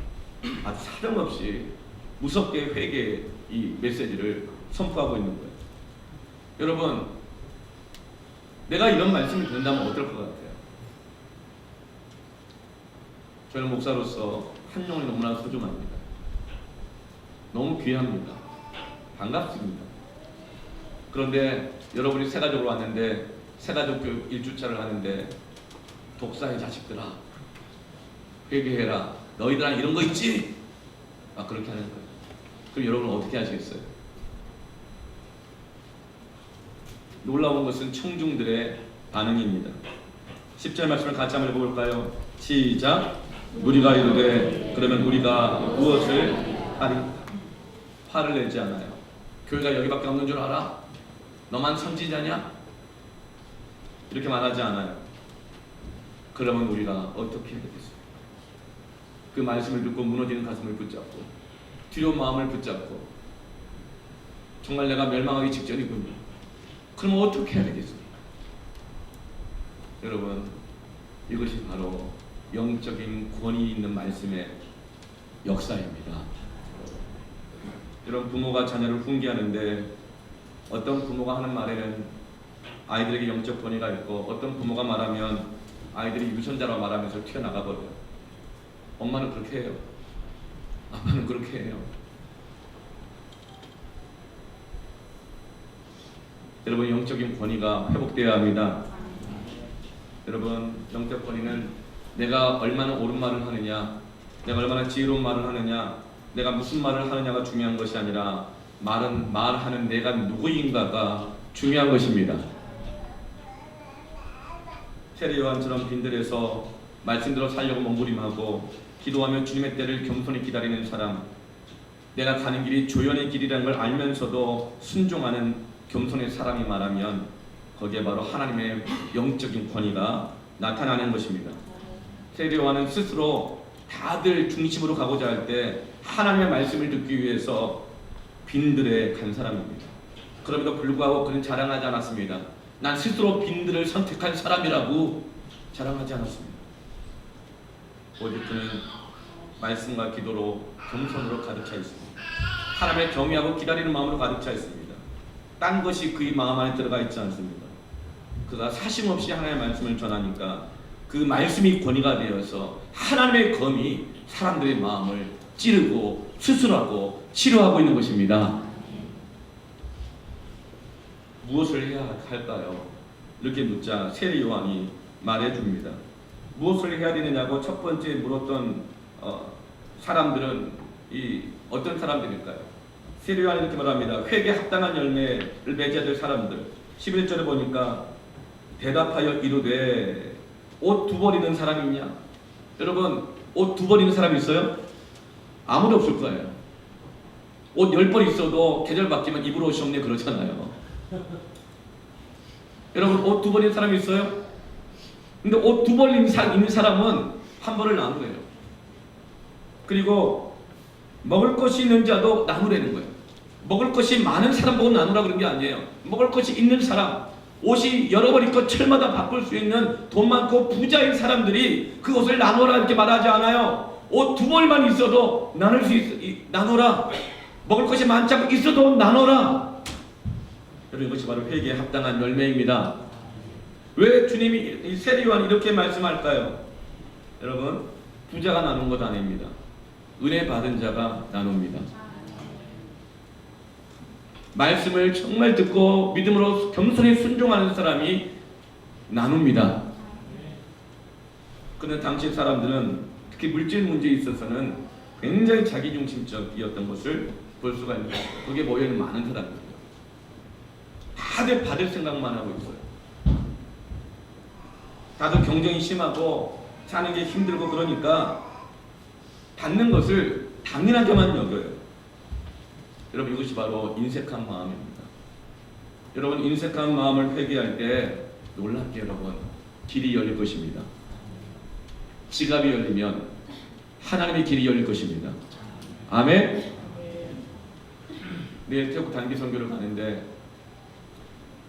아주 사정없이 무섭게 회개의 이 메시지를 선포하고 있는 거예요. 여러분, 내가 이런 말씀을 듣는다면 어떨 것 같아요? 저는 목사로서 한 영혼이 너무나 소중합니다. 너무 귀합니다. 반갑습니다. 그런데 여러분이 새가족으로 왔는데 새가족 교육 1주차를 하는데 독사의 자식들아 회개해라. 너희들 안에 이런 거 있지? 막 그렇게 하는 거예요. 그럼 여러분은 어떻게 하시겠어요? 놀라운 것은 청중들의 반응입니다. 10절 말씀을 같이 한번 읽어볼까요? 시작. 우리가 이르되 그러면 우리가 무엇을 하리? 화를 내지 않아요. 교회가 여기밖에 없는 줄 알아? 너만 선지자냐? 이렇게 말하지 않아요. 그러면 우리가 어떻게 해야 되겠어요? 그 말씀을 듣고 무너지는 가슴을 붙잡고 두려운 마음을 붙잡고 정말 내가 멸망하기 직전이군요. 그럼 어떻게 해야 되겠습니까? 여러분, 이것이 바로 영적인 권위 있는 말씀의 역사입니다. 여러분, 부모가 자녀를 훈계하는데 어떤 부모가 하는 말에는 아이들에게 영적 권위가 있고 어떤 부모가 말하면 아이들이 유선자라고 말하면서 튀어나가 버려요. 엄마는 그렇게 해요. 아빠는 그렇게 해요. 여러분, 영적인 권위가 회복되어야 합니다. 여러분, 영적 권위는 내가 얼마나 옳은 말을 하느냐, 내가 얼마나 지혜로운 말을 하느냐, 내가 무슨 말을 하느냐가 중요한 것이 아니라 말하는 내가 누구인가가 중요한 것입니다. 세례 요한처럼 빈들에서 말씀대로 살려고 몸부림하고 기도하며 주님의 때를 겸손히 기다리는 사람, 내가 가는 길이 조연의 길이라는 걸 알면서도 순종하는 겸손의 사람이 말하면 거기에 바로 하나님의 영적인 권위가 나타나는 것입니다. 세례 요한은 스스로 다들 중심으로 가고자 할 때 하나님의 말씀을 듣기 위해서 빈들에 간 사람입니다. 그럼에도 불구하고 그는 자랑하지 않았습니다. 난 스스로 빈들을 선택한 사람이라고 자랑하지 않았습니다. 오직 그는 말씀과 기도로 겸손으로 가득 차 있습니다. 하나님의 경외하고 기다리는 마음으로 가득 차 있습니다. 딴 것이 그의 마음 안에 들어가 있지 않습니다. 그가 사심없이 하나님의 말씀을 전하니까 그 말씀이 권위가 되어서 하나님의 검이 사람들의 마음을 찌르고 수술하고 치료하고 있는 것입니다. 무엇을 해야 할까요? 이렇게 묻자 세례 요한이 말해줍니다. 무엇을 해야 되느냐고 첫 번째 물었던 사람들은 어떤 사람들일까요? 세례 요한이 이렇게 말합니다. 회개에 합당한 열매를 맺어야 될 사람들. 11절에 보니까 대답하여 이르되 옷 두 벌 있는 사람이 있냐? 여러분, 옷 두 벌 있는 사람이 있어요? 아무도 없을 거예요. 옷 10벌 있어도 계절 바뀌면 입을 옷이 없네 그러잖아요. 여러분, 옷 두 벌 있는 사람이 있어요? 근데 옷 두 벌 있는 사람은 한 벌을 나누래요. 그리고 먹을 것이 있는 자도 나누라는 거예요. 먹을 것이 많은 사람 보고 나누라 그런 게 아니에요. 먹을 것이 있는 사람, 옷이 여러 벌 있고 철마다 바꿀 수 있는 돈 많고 부자인 사람들이 그 옷을 나누라 이렇게 말하지 않아요. 옷 두 벌만 있어도 나눌 수 나누라. 먹을 것이 많지 않고 있어도 나누라. 여러분, 이것이 바로 회개에 합당한 열매입니다. 왜 주님이 세례 요한이 이렇게 말씀할까요? 여러분, 부자가 나눈 것 아닙니다. 은혜 받은 자가 나눕니다. 말씀을 정말 듣고 믿음으로 겸손히 순종하는 사람이 나눕니다. 그런데 당시 사람들은 특히 물질 문제에 있어서는 굉장히 자기중심적이었던 것을 볼 수가 있는 거예요. 거기에 모여있는 많은 사람들이요. 다들 받을 생각만 하고 있어요. 다들 경쟁이 심하고 사는 게 힘들고 그러니까 받는 것을 당연하게만 여겨요. 여러분, 이것이 바로 인색한 마음입니다. 여러분, 인색한 마음을 회개할 때 놀랍게 여러분 길이 열릴 것입니다. 지갑이 열리면 하나님의 길이 열릴 것입니다. 아멘. 내일 태국 단기 선교를 가는데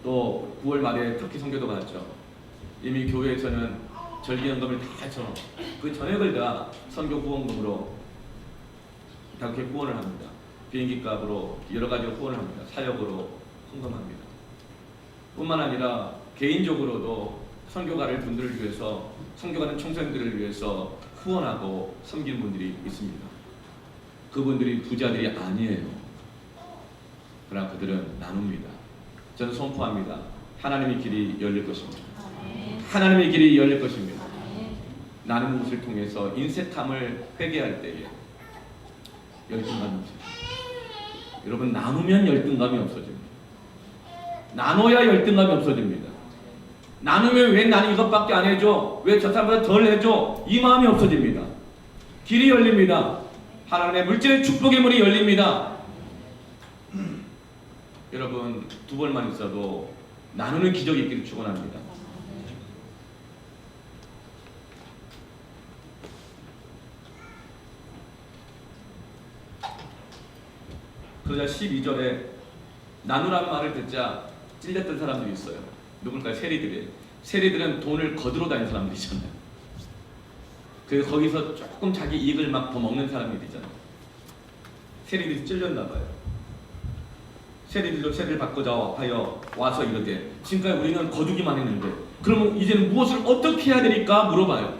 또 9월 말에 터키 선교도 갔죠. 이미 교회에서는 절기연금을 다 해서 그 전액을 다 선교 후원금으로 다 그렇게 후원을 합니다. 비행기 값으로 여러 가지로 후원을 합니다. 사역으로 헌금합니다. 뿐만 아니라 개인적으로도 선교가를 분들을 위해서, 선교가는 청소년들을 위해서 후원하고 섬기는 분들이 있습니다. 그분들이 부자들이 아니에요. 그러나 그들은 나눕니다. 저는 선포합니다. 하나님의 길이 열릴 것입니다. 하나님의 길이 열릴 것입니다. 나누는 것을 통해서 인색함을 회개할 때에 열등감이 없어집니다. 여러분, 나누면 열등감이 없어집니다. 나눠야 열등감이 없어집니다. 나누면 왜 나는 이것밖에 안 해줘? 왜 저 사람보다 덜 해줘? 이 마음이 없어집니다. 길이 열립니다. 하나님의 물질의 축복의 문이 열립니다. 여러분, 두 벌만 있어도 나누는 기적이 있기를 축원합니다. 그러자 12절에 나누란 말을 듣자 찔렸던 사람들이 있어요. 누굴까요? 세리들이에요. 세리들은 돈을 거두러 다니는 사람들이잖아요. 그래서 거기서 조금 자기 이익을 막 더 먹는 사람들이잖아요. 세리들이 찔렸나 봐요. 세리들도 세리를 바꾸자 하여 와서 이르되 지금까지 우리는 거두기만 했는데 그러면 이제는 무엇을 어떻게 해야 되니까 물어봐요.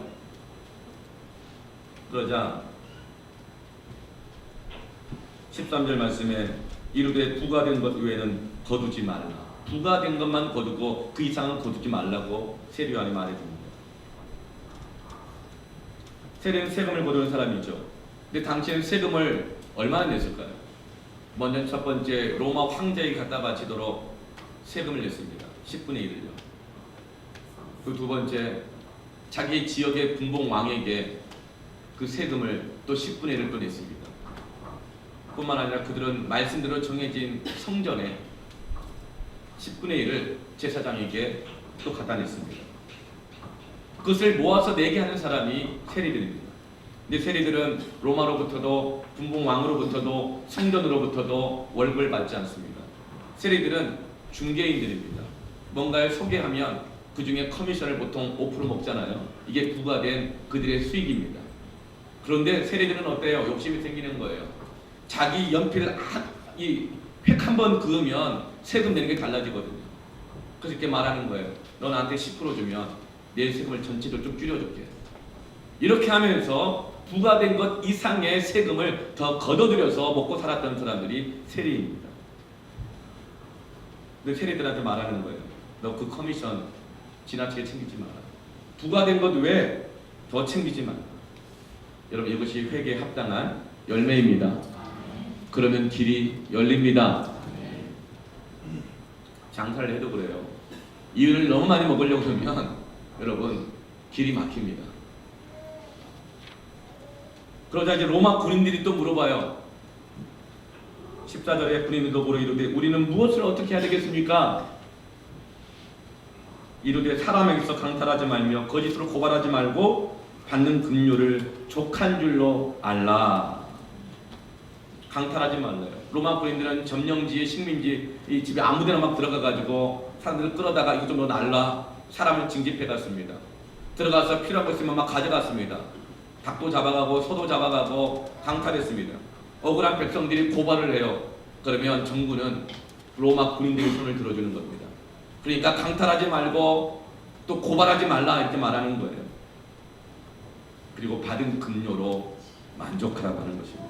그러자 13절 말씀에 이르되 부가된 것 외에는 거두지 말라. 부가된 것만 거두고 그 이상은 거두지 말라고 세리요한이 말해줍니다. 세리는 세금을 거두는 사람이죠. 근데 당시에는 세금을 얼마나 냈을까요? 먼저 첫 번째 로마 황제에게 갖다 바치도록 세금을 냈습니다. 10분의 1을요. 그 두 번째 자기 지역의 분봉 왕에게 그 세금을 또 10분의 1을 또 냈습니다. 뿐만 아니라 그들은 말씀대로 정해진 성전에 10분의 1을 제사장에게 또 갖다 냈습니다. 그것을 모아서 내게 하는 사람이 세리들입니다. 근데 세리들은 로마로부터도 분봉 왕으로부터도 성전으로부터도 월급을 받지 않습니다. 세리들은 중개인들입니다. 뭔가를 소개하면 그 중에 커미션을 보통 5% 먹잖아요. 이게 부과된 그들의 수익입니다. 그런데 세리들은 어때요? 욕심이 생기는 거예요. 자기 연필을 획 한 번 그으면 세금 내는 게 달라지거든요. 그래서 이렇게 말하는 거예요. 너 나한테 10% 주면 내 세금을 전체적으로 좀 줄여줄게. 이렇게 하면서 부과된 것 이상의 세금을 더 걷어들여서 먹고 살았던 사람들이 세리입니다. 근데 세리들한테 말하는 거예요. 너 그 커미션 지나치게 챙기지 마라. 부과된 것 외에 더 챙기지 마라. 여러분 이것이 회개에 합당한 열매입니다. 그러면 길이 열립니다. 장사를 해도 그래요. 이윤을 너무 많이 먹으려고 하면 여러분 길이 막힙니다. 그러자 이제 로마 군인들이 또 물어봐요. 14절에 군인들도 물어 이르되 우리는 무엇을 어떻게 해야 되겠습니까? 이르되 사람에게서 강탈하지 말며 거짓으로 고발하지 말고 받는 급료를 족한 줄로 알라. 강탈하지 말래요. 로마 군인들은 점령지에 식민지 이 집에 아무데나 막 들어가가지고 사람들을 끌어다가 이거 좀 너 날라 사람을 징집해갔습니다. 들어가서 필요한 거 있으면 막 가져갔습니다. 닭도 잡아가고 소도 잡아가고 강탈했습니다. 억울한 백성들이 고발을 해요. 그러면 정부는 로마 군인들의 손을 들어주는 겁니다. 그러니까 강탈하지 말고 또 고발하지 말라 이렇게 말하는 거예요. 그리고 받은 급료로 만족하라고 하는 것입니다.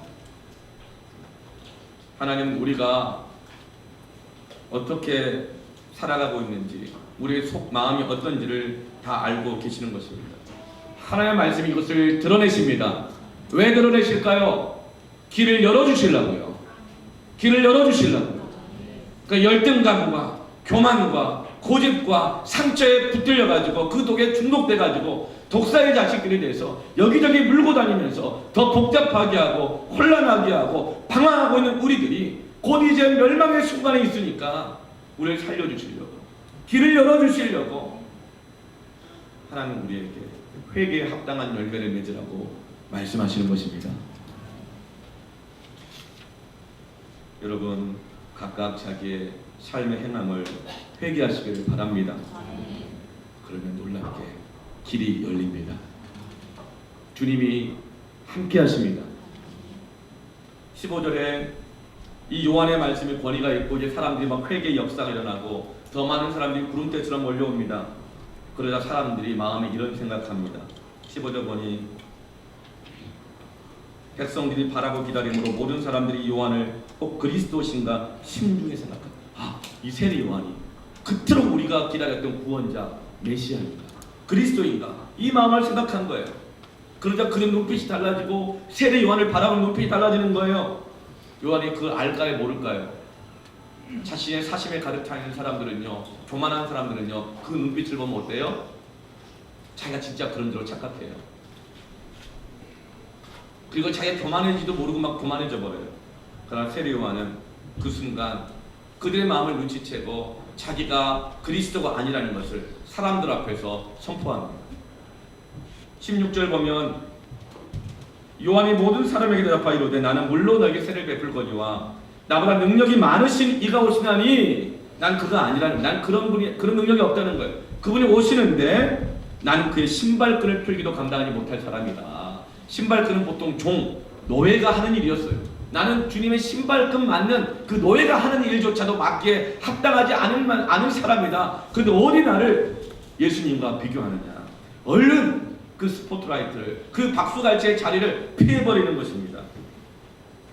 하나님은 우리가 어떻게 살아가고 있는지 우리의 속 마음이 어떤지를 다 알고 계시는 것입니다. 하나님의 말씀이 이것을 드러내십니다. 왜 드러내실까요? 길을 열어주시려고요. 길을 열어주시려고요. 그 열등감과 교만과 고집과 상처에 붙들려가지고 그 독에 중독돼가지고 독사의 자식들에 대해서 여기저기 물고 다니면서 더 복잡하게 하고 혼란하게 하고 방황하고 있는 우리들이 곧 이제 멸망의 순간에 있으니까 우리를 살려주시려고 길을 열어주시려고 하나님 우리에게 회개에 합당한 열매를 맺으라고 말씀하시는 것입니다. 여러분 각각 자기의 삶의 행함을 회개하시기를 바랍니다. 그러면 놀랍게 길이 열립니다. 주님이 함께 하십니다. 15절에 이 요한의 말씀에 권위가 있고 이제 사람들이 막 회개의 역사가 일어나고 더 많은 사람들이 구름대처럼 몰려옵니다. 그러자 사람들이 마음에 이런 생각합니다. 15절 보니 백성들이 바라고 기다림으로 모든 사람들이 요한을 꼭 그리스도신가 심중에 생각한다. 이 세리 요한이 그토록 우리가 기다렸던 구원자 메시아인가 그리스도인가 이 마음을 생각한 거예요. 그러자 그런 눈빛이 달라지고 세리 요한을 바라보는 눈빛이 달라지는 거예요. 요한이 그 알까요 모를까요? 자신의 사심에 가득 차 있는 사람들은요, 교만한 사람들은요, 그 눈빛을 보면 어때요? 자기가 진짜 그런 대로 착각해요. 그리고 자기가 교만한지도 모르고 막 교만해져 버려요. 그러나 세리 요한은 그 순간 그들의 마음을 눈치채고 자기가 그리스도가 아니라는 것을 사람들 앞에서 선포합니다. 16절 보면 요한이 모든 사람에게 대답하여 이르되 나는 물로 너에게 세를 베풀거니와 나보다 능력이 많으신 이가 오시나니 난 그거 아니라는 난 그런 능력이 없다는 거예요. 그분이 오시는데 나는 그의 신발끈을 풀기도 감당하지 못할 사람이다. 신발끈은 보통 종, 노예가 하는 일이었어요. 나는 주님의 신발끈 맞는 그 노예가 하는 일조차도 맞기에 합당하지 않은 사람이다. 근데 어디 나를 예수님과 비교하느냐. 얼른 그 스포트라이트를, 그 박수갈채의 자리를 피해버리는 것입니다.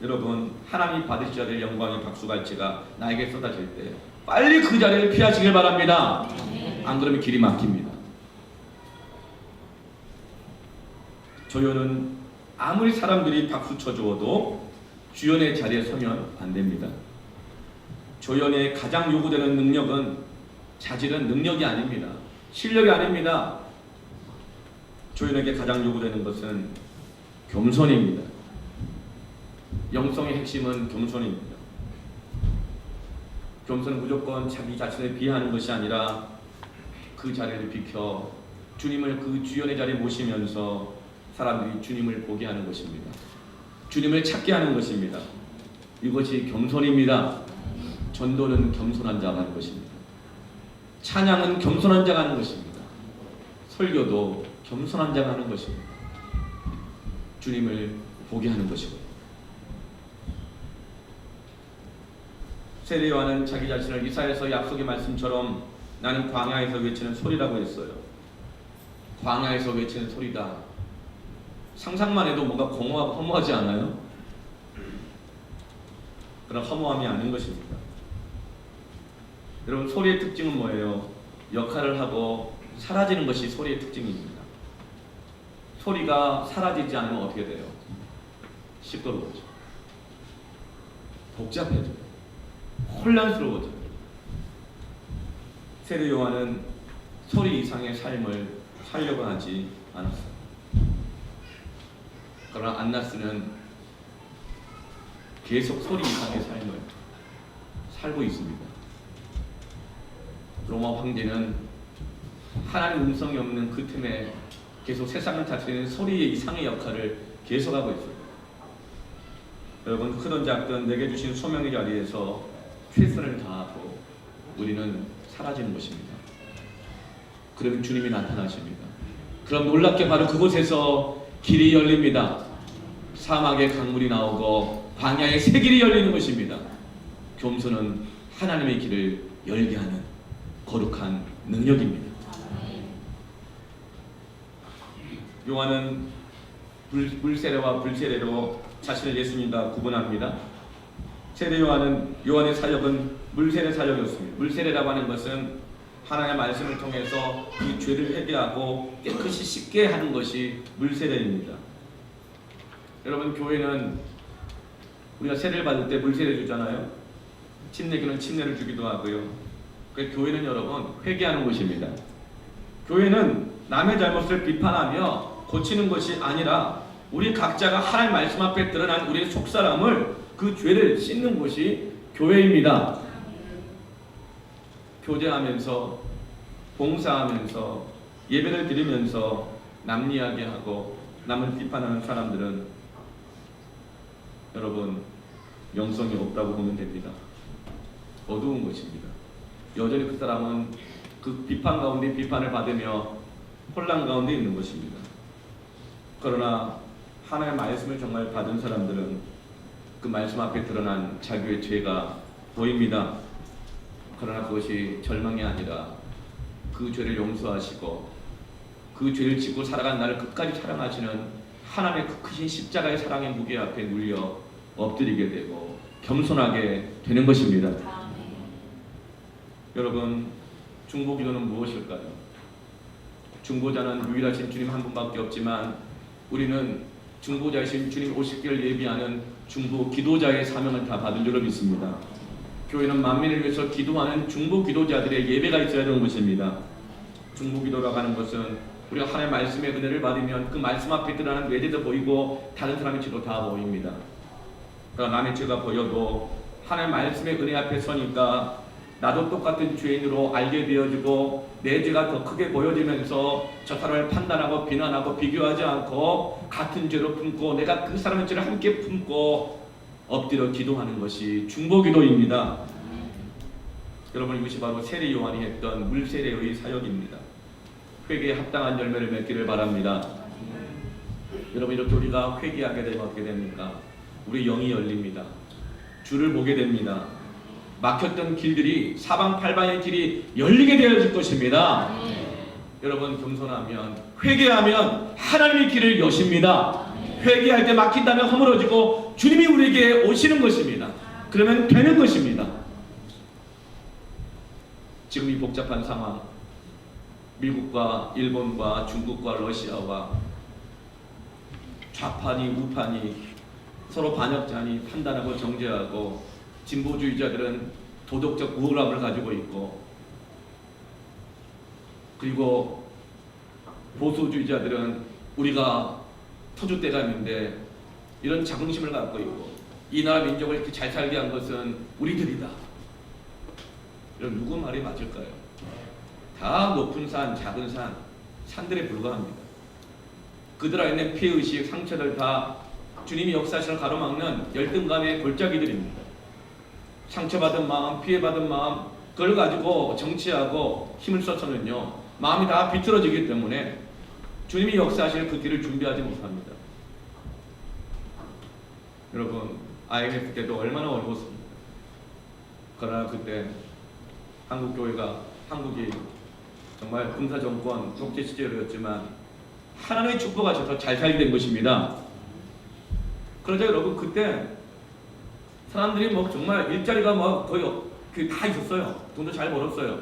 여러분, 하나님이 받으셔야 될 영광의 박수갈채가 나에게 쏟아질 때 빨리 그 자리를 피하시길 바랍니다. 안 그러면 길이 막힙니다. 조연은 아무리 사람들이 박수 쳐주어도 주연의 자리에 서면 안 됩니다. 조연의 가장 요구되는 능력은 자질은 능력이 아닙니다. 실력이 아닙니다. 조연에게 가장 요구되는 것은 겸손입니다. 영성의 핵심은 겸손입니다. 겸손은 무조건 자기 자신을 비하하는 것이 아니라 그 자리를 비켜 주님을 그 주연의 자리에 모시면서 사람들이 주님을 보게 하는 것입니다. 주님을 찾게 하는 것입니다. 이것이 겸손입니다. 전도는 겸손한 자가 하는 것입니다. 찬양은 겸손한 자가 하는 것입니다. 설교도 겸손한 자가 하는 것입니다. 주님을 보게 하는 것이고요. 세례 요한은 자기 자신을 이사야서 약속의 말씀처럼 나는 광야에서 외치는 소리라고 했어요. 광야에서 외치는 소리다. 상상만 해도 뭔가 공허하고 허무하지 않아요? 그런 허무함이 아닌 것입니다. 여러분, 소리의 특징은 뭐예요? 역할을 하고 사라지는 것이 소리의 특징입니다. 소리가 사라지지 않으면 어떻게 돼요? 시끄러워져. 복잡해져요. 혼란스러워져요. 세례 요한은 소리 이상의 삶을 살려고 하지 않았어요. 그러나 안나스는 계속 소리 이상의 삶을 살고 있습니다. 로마 황제는 하나님 음성이 없는 그 틈에 계속 세상을 다스리는 소리의 이상의 역할을 계속하고 있습니다. 여러분, 크든 작든 내게 주신 소명의 자리에서 최선을 다하고 우리는 사라지는 것입니다. 그러면 주님이 나타나십니다. 그럼 놀랍게 바로 그곳에서 길이 열립니다. 사막에 강물이 나오고 광야에 새 길이 열리는 것입니다. 겸손은 하나님의 길을 열게 하는 거룩한 능력입니다. 요한은 물세례와 불세례로 자신을 예수님과 구분합니다. 세례 요한의 사역은 물세례 사역이었습니다. 물세례라고 하는 것은 하나님의 말씀을 통해서 이 죄를 회개하고 깨끗이 씻게 하는 것이 물세례입니다. 여러분, 교회는 우리가 세례를 받을 때 물세례 주잖아요. 침례교는 침례를 주기도 하고요. 그래서 교회는 여러분 회개하는 곳입니다. 교회는 남의 잘못을 비판하며 고치는 것이 아니라 우리 각자가 하나님 말씀 앞에 드러난 우리의 속사람을 그 죄를 씻는 곳이 교회입니다. 교제하면서 봉사하면서 예배를 드리면서 남 이야기하고 남을 비판하는 사람들은 여러분 영성이 없다고 보면 됩니다. 어두운 것입니다. 여전히 그 사람은 그 비판 가운데 비판을 받으며 혼란 가운데 있는 것입니다. 그러나 하나님의 말씀을 정말 받은 사람들은 그 말씀 앞에 드러난 자기의 죄가 보입니다. 그러나 그것이 절망이 아니라 그 죄를 용서하시고 그 죄를 짓고 살아간 나를 끝까지 사랑하시는 하나님의 그 크신 십자가의 사랑의 무게 앞에 눌려 엎드리게 되고 겸손하게 되는 것입니다. 여러분, 중보기도는 무엇일까요? 중보자는 유일하신 주님 한 분밖에 없지만 우리는 중보자이신 주님 오시기를 예비하는 중보 기도자의 사명을 다 받은 줄로 믿습니다. 교회는 만민을 위해서 기도하는 중보 기도자들의 예배가 있어야 되는 것입니다. 중보 기도라고 하는 것은 우리가 하나님의 말씀의 은혜를 받으면 그 말씀 앞에 드러나는 외제도 보이고 다른 사람의 죄도 다 보입니다. 그러나 남의 죄가 보여도 하나님의 말씀의 은혜 앞에 서니까 나도 똑같은 죄인으로 알게 되어지고 내 죄가 더 크게 보여지면서 저 사람을 판단하고 비난하고 비교하지 않고 같은 죄로 품고 내가 그 사람의 죄를 함께 품고 엎드려 기도하는 것이 중보기도입니다. 여러분, 이것이 바로 세례 요한이 했던 물세례의 사역입니다. 회개에 합당한 열매를 맺기를 바랍니다. 여러분, 이렇게 우리가 회개하게 되면 어떻게 됩니까? 우리 영이 열립니다. 주를 보게 됩니다. 막혔던 길들이 사방팔방의 길이 열리게 되어질 것입니다. 여러분, 겸손하면, 회개하면 하나님의 길을 여십니다. 회개할 때 막힌다면 허물어지고 주님이 우리에게 오시는 것입니다. 그러면 되는 것입니다. 지금 이 복잡한 상황, 미국과 일본과 중국과 러시아와 좌파니 우파니 서로 반역자니 판단하고 정죄하고, 진보주의자들은 도덕적 우월함을 가지고 있고, 그리고 보수주의자들은 우리가 터줏대가 있는데 이런 자긍심을 갖고 있고, 이 나라 민족을 이렇게 잘 살게 한 것은 우리들이다. 이런 누구 말이 맞을까요? 다 높은 산, 작은 산, 산들에 불과합니다. 그들 안에 있는 피해의식, 상처들 다 주님이 역사하시는 가로막는 열등감의 골짜기들입니다. 상처받은 마음, 피해받은 마음, 그걸 가지고 정치하고 힘을 써서는요, 마음이 다 비틀어지기 때문에 주님이 역사하실 그 길을 준비하지 못합니다. 여러분, IMF 때도 얼마나 어려웠습니다. 그러나 그때 한국이 정말 군사정권 독재 시절이었지만 하나님의 축복하셔서 잘 살게 된 것입니다. 그러자 여러분, 그때 사람들이 정말 일자리가 거의 다 있었어요. 돈도 잘 벌었어요.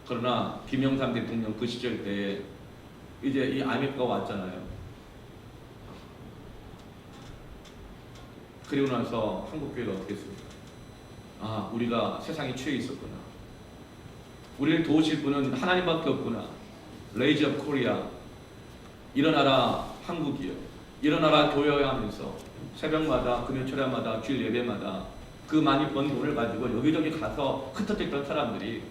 그러나 김영삼 대통령 그 시절 때에 이제 이 IMF가 왔잖아요. 그리고 나서 한국교회가 어떻게 했습니까? 아, 우리가 세상에 취해 있었구나. 우리를 도우실 분은 하나님밖에 없구나. 레이즈 업 코리아, 일어나라 한국이요, 일어나라 교회야 하면서 새벽마다 금요철야마다 주일 예배마다 그 많이 번 돈을 가지고 여기저기 가서 흩어졌던 사람들이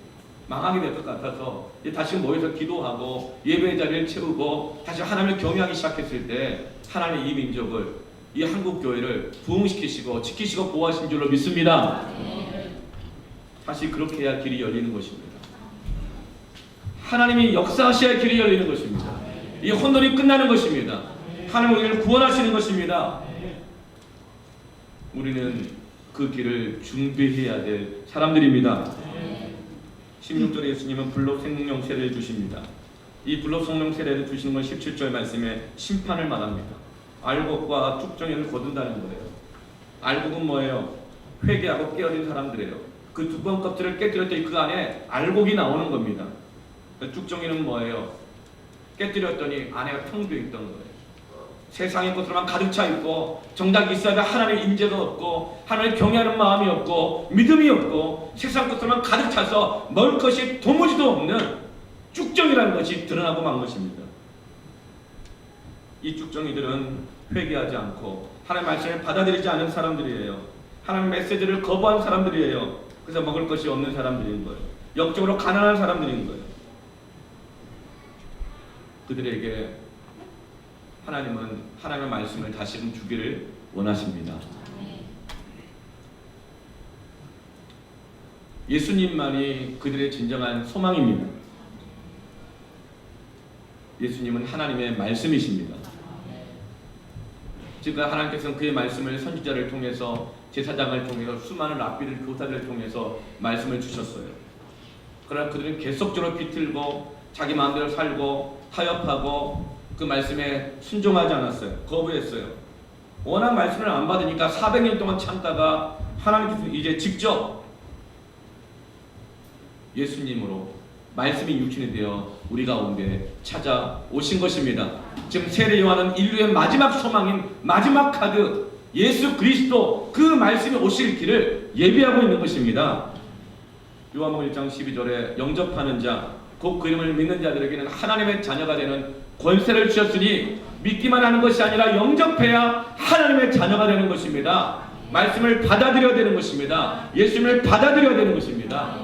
망하게 될 것 같아서 다시 모여서 기도하고 예배 자리를 채우고 다시 하나님을 경외하기 시작했을 때 하나님 이 민족을, 이 한국 교회를 부흥시키시고 지키시고 보호하신 줄로 믿습니다. 다시 그렇게 해야 길이 열리는 것입니다. 하나님이 역사하셔야 길이 열리는 것입니다. 이 혼돈이 끝나는 것입니다. 하나님 우리를 구원하시는 것입니다. 우리는 그 길을 준비해야 될 사람들입니다. 16절에 예수님은 불로 생명 세례를 주십니다. 이 불로 생명 세례를 주시는 건 17절 말씀에 심판을 말합니다. 알곡과 쭉정이를 거둔다는 거예요. 알곡은 뭐예요? 회개하고 깨어진 사람들이에요. 그 두꺼운 껍질을 깨뜨렸더니 그 안에 알곡이 나오는 겁니다. 쭉정이는 뭐예요? 깨뜨렸더니 안에가 텅 비어 있던 거예요. 세상의 것으로만 가득 차 있고 정답이 있어야 하나님의 인재가 없고 하나님을 경외하는 마음이 없고 믿음이 없고 세상 것으로만 가득 차서 먹을 것이 도무지도 없는 쭉정이라는 것이 드러나고 만 것입니다. 이 쭉정이들은 회개하지 않고 하나님의 말씀을 받아들이지 않은 사람들이에요. 하나님의 메시지를 거부한 사람들이에요. 그래서 먹을 것이 없는 사람들인 거예요. 영적으로 가난한 사람들인 거예요. 그들에게 하나님은 하나님의 말씀을 다시금 주기를 원하십니다. 예수님만이 그들의 진정한 소망입니다. 예수님은 하나님의 말씀이십니다. 즉 하나님께서는 그의 말씀을 선지자를 통해서, 제사장을 통해서, 수많은 랍비들, 교사들을 통해서 말씀을 주셨어요. 그러나 그들은 계속적으로 비틀고 자기 마음대로 살고 타협하고 그 말씀에 순종하지 않았어요. 거부했어요. 워낙 말씀을 안 받으니까 400년 동안 참다가 하나님께서 이제 직접 예수님으로 말씀이 육신이 되어 우리 가운데 찾아오신 것입니다. 지금 세례 요한은 인류의 마지막 소망인 마지막 카드 예수 그리스도, 그 말씀이 오실 길을 예비하고 있는 것입니다. 요한복음 1장 12절에 영접하는 자, 곧 그 이름을 믿는 자들에게는 하나님의 자녀가 되는 권세를 주셨으니 믿기만 하는 것이 아니라 영접해야 하나님의 자녀가 되는 것입니다. 말씀을 받아들여야 되는 것입니다. 예수님을 받아들여야 되는 것입니다.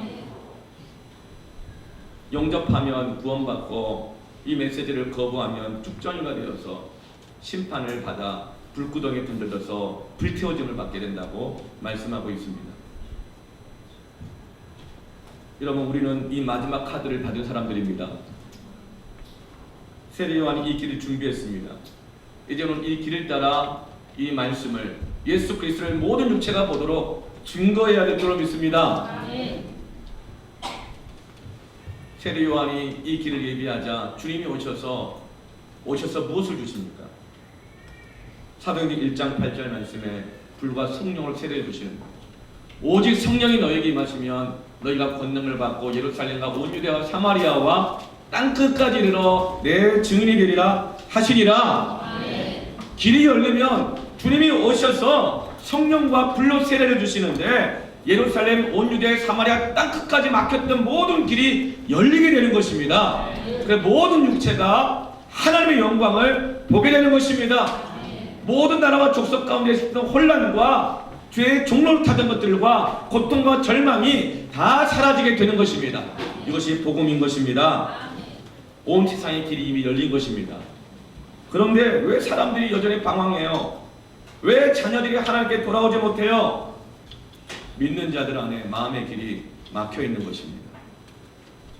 영접하면 구원받고 이 메시지를 거부하면 쭉정이가 되어서 심판을 받아 불구덩이에 던져져서 불태워짐을 받게 된다고 말씀하고 있습니다. 여러분, 우리는 이 마지막 카드를 받은 사람들입니다. 세례 요한이 이 길을 준비했습니다. 이제는 이 길을 따라 이 말씀을 예수 그리스도를 모든 육체가 보도록 증거해야 될 줄로 믿습니다. 세례 요한이 이 길을 예비하자 주님이 오셔서 무엇을 주십니까? 사도행전 1장 8절 말씀에 불과 성령을 세례해 주시는 것. 오직 성령이 너에게 임하시면 너희가 권능을 받고 예루살렘과 온 유대와 사마리아와 땅끝까지 이르러 내 증인이 되리라 하시니라. 길이 열리면 주님이 오셔서 성령과 불로 세례를 주시는데 예루살렘, 온 유대, 사마리아 땅끝까지 막혔던 모든 길이 열리게 되는 것입니다. 그래서 모든 육체가 하나님의 영광을 보게 되는 것입니다. 모든 나라와 족속 가운데 있었던 혼란과 죄의 종로를 타던 것들과 고통과 절망이 다 사라지게 되는 것입니다. 이것이 복음인 것입니다. 온 세상의 길이 이미 열린 것입니다. 그런데 왜 사람들이 여전히 방황해요? 왜 자녀들이 하나님께 돌아오지 못해요? 믿는 자들 안에 마음의 길이 막혀 있는 것입니다.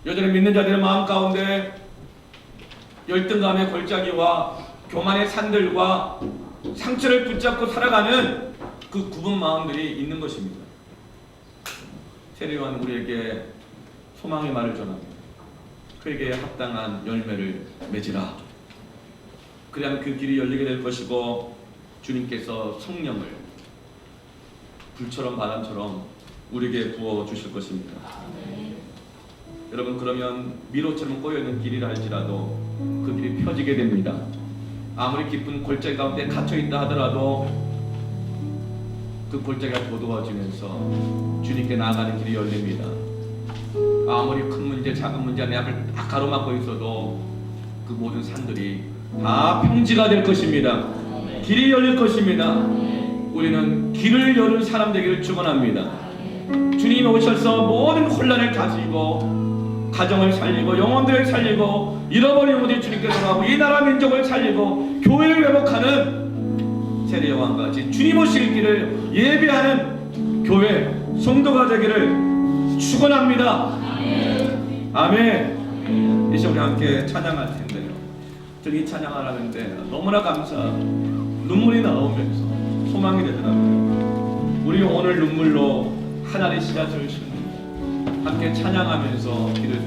여전히 믿는 자들의 마음 가운데 열등감의 골짜기와 교만의 산들과 상처를 붙잡고 살아가는 그 굽은 마음들이 있는 것입니다. 세례 요한 우리에게 소망의 말을 전합니다. 그에게 합당한 열매를 맺으라. 그래야 그 길이 열리게 될 것이고 주님께서 성령을 불처럼 바람처럼 우리에게 부어 주실 것입니다. 여러분, 그러면 미로처럼 꼬여있는 길이라 할지라도 그 길이 펴지게 됩니다. 아무리 깊은 골짜기 가운데 갇혀있다 하더라도 그 골짜기가 도도해지면서 주님께 나아가는 길이 열립니다. 아무리 큰 문제, 작은 문제 내 앞을 딱 가로막고 있어도 그 모든 산들이 다 평지가 될 것입니다. 길이 열릴 것입니다. 우리는 길을 여는 사람 되기를 축원합니다. 주님이 오셔서 모든 혼란을 다스리고 가정을 살리고 영혼들을 살리고 잃어버린 우리 주님께 돌아가고 이 나라 민족을 살리고 교회를 회복하는 세례 요한과 같이 주님 오실 길을 예비하는 교회 성도가 되기를 축원합니다. 아멘. 이제 우리 함께 찬양할 텐데요. 저기 찬양을 하는데 너무나 눈물이 나오면서 소망이 되더라고요. 우리 오늘 눈물로 하나님의 씨앗을 심는 함께 찬양하면서 기도해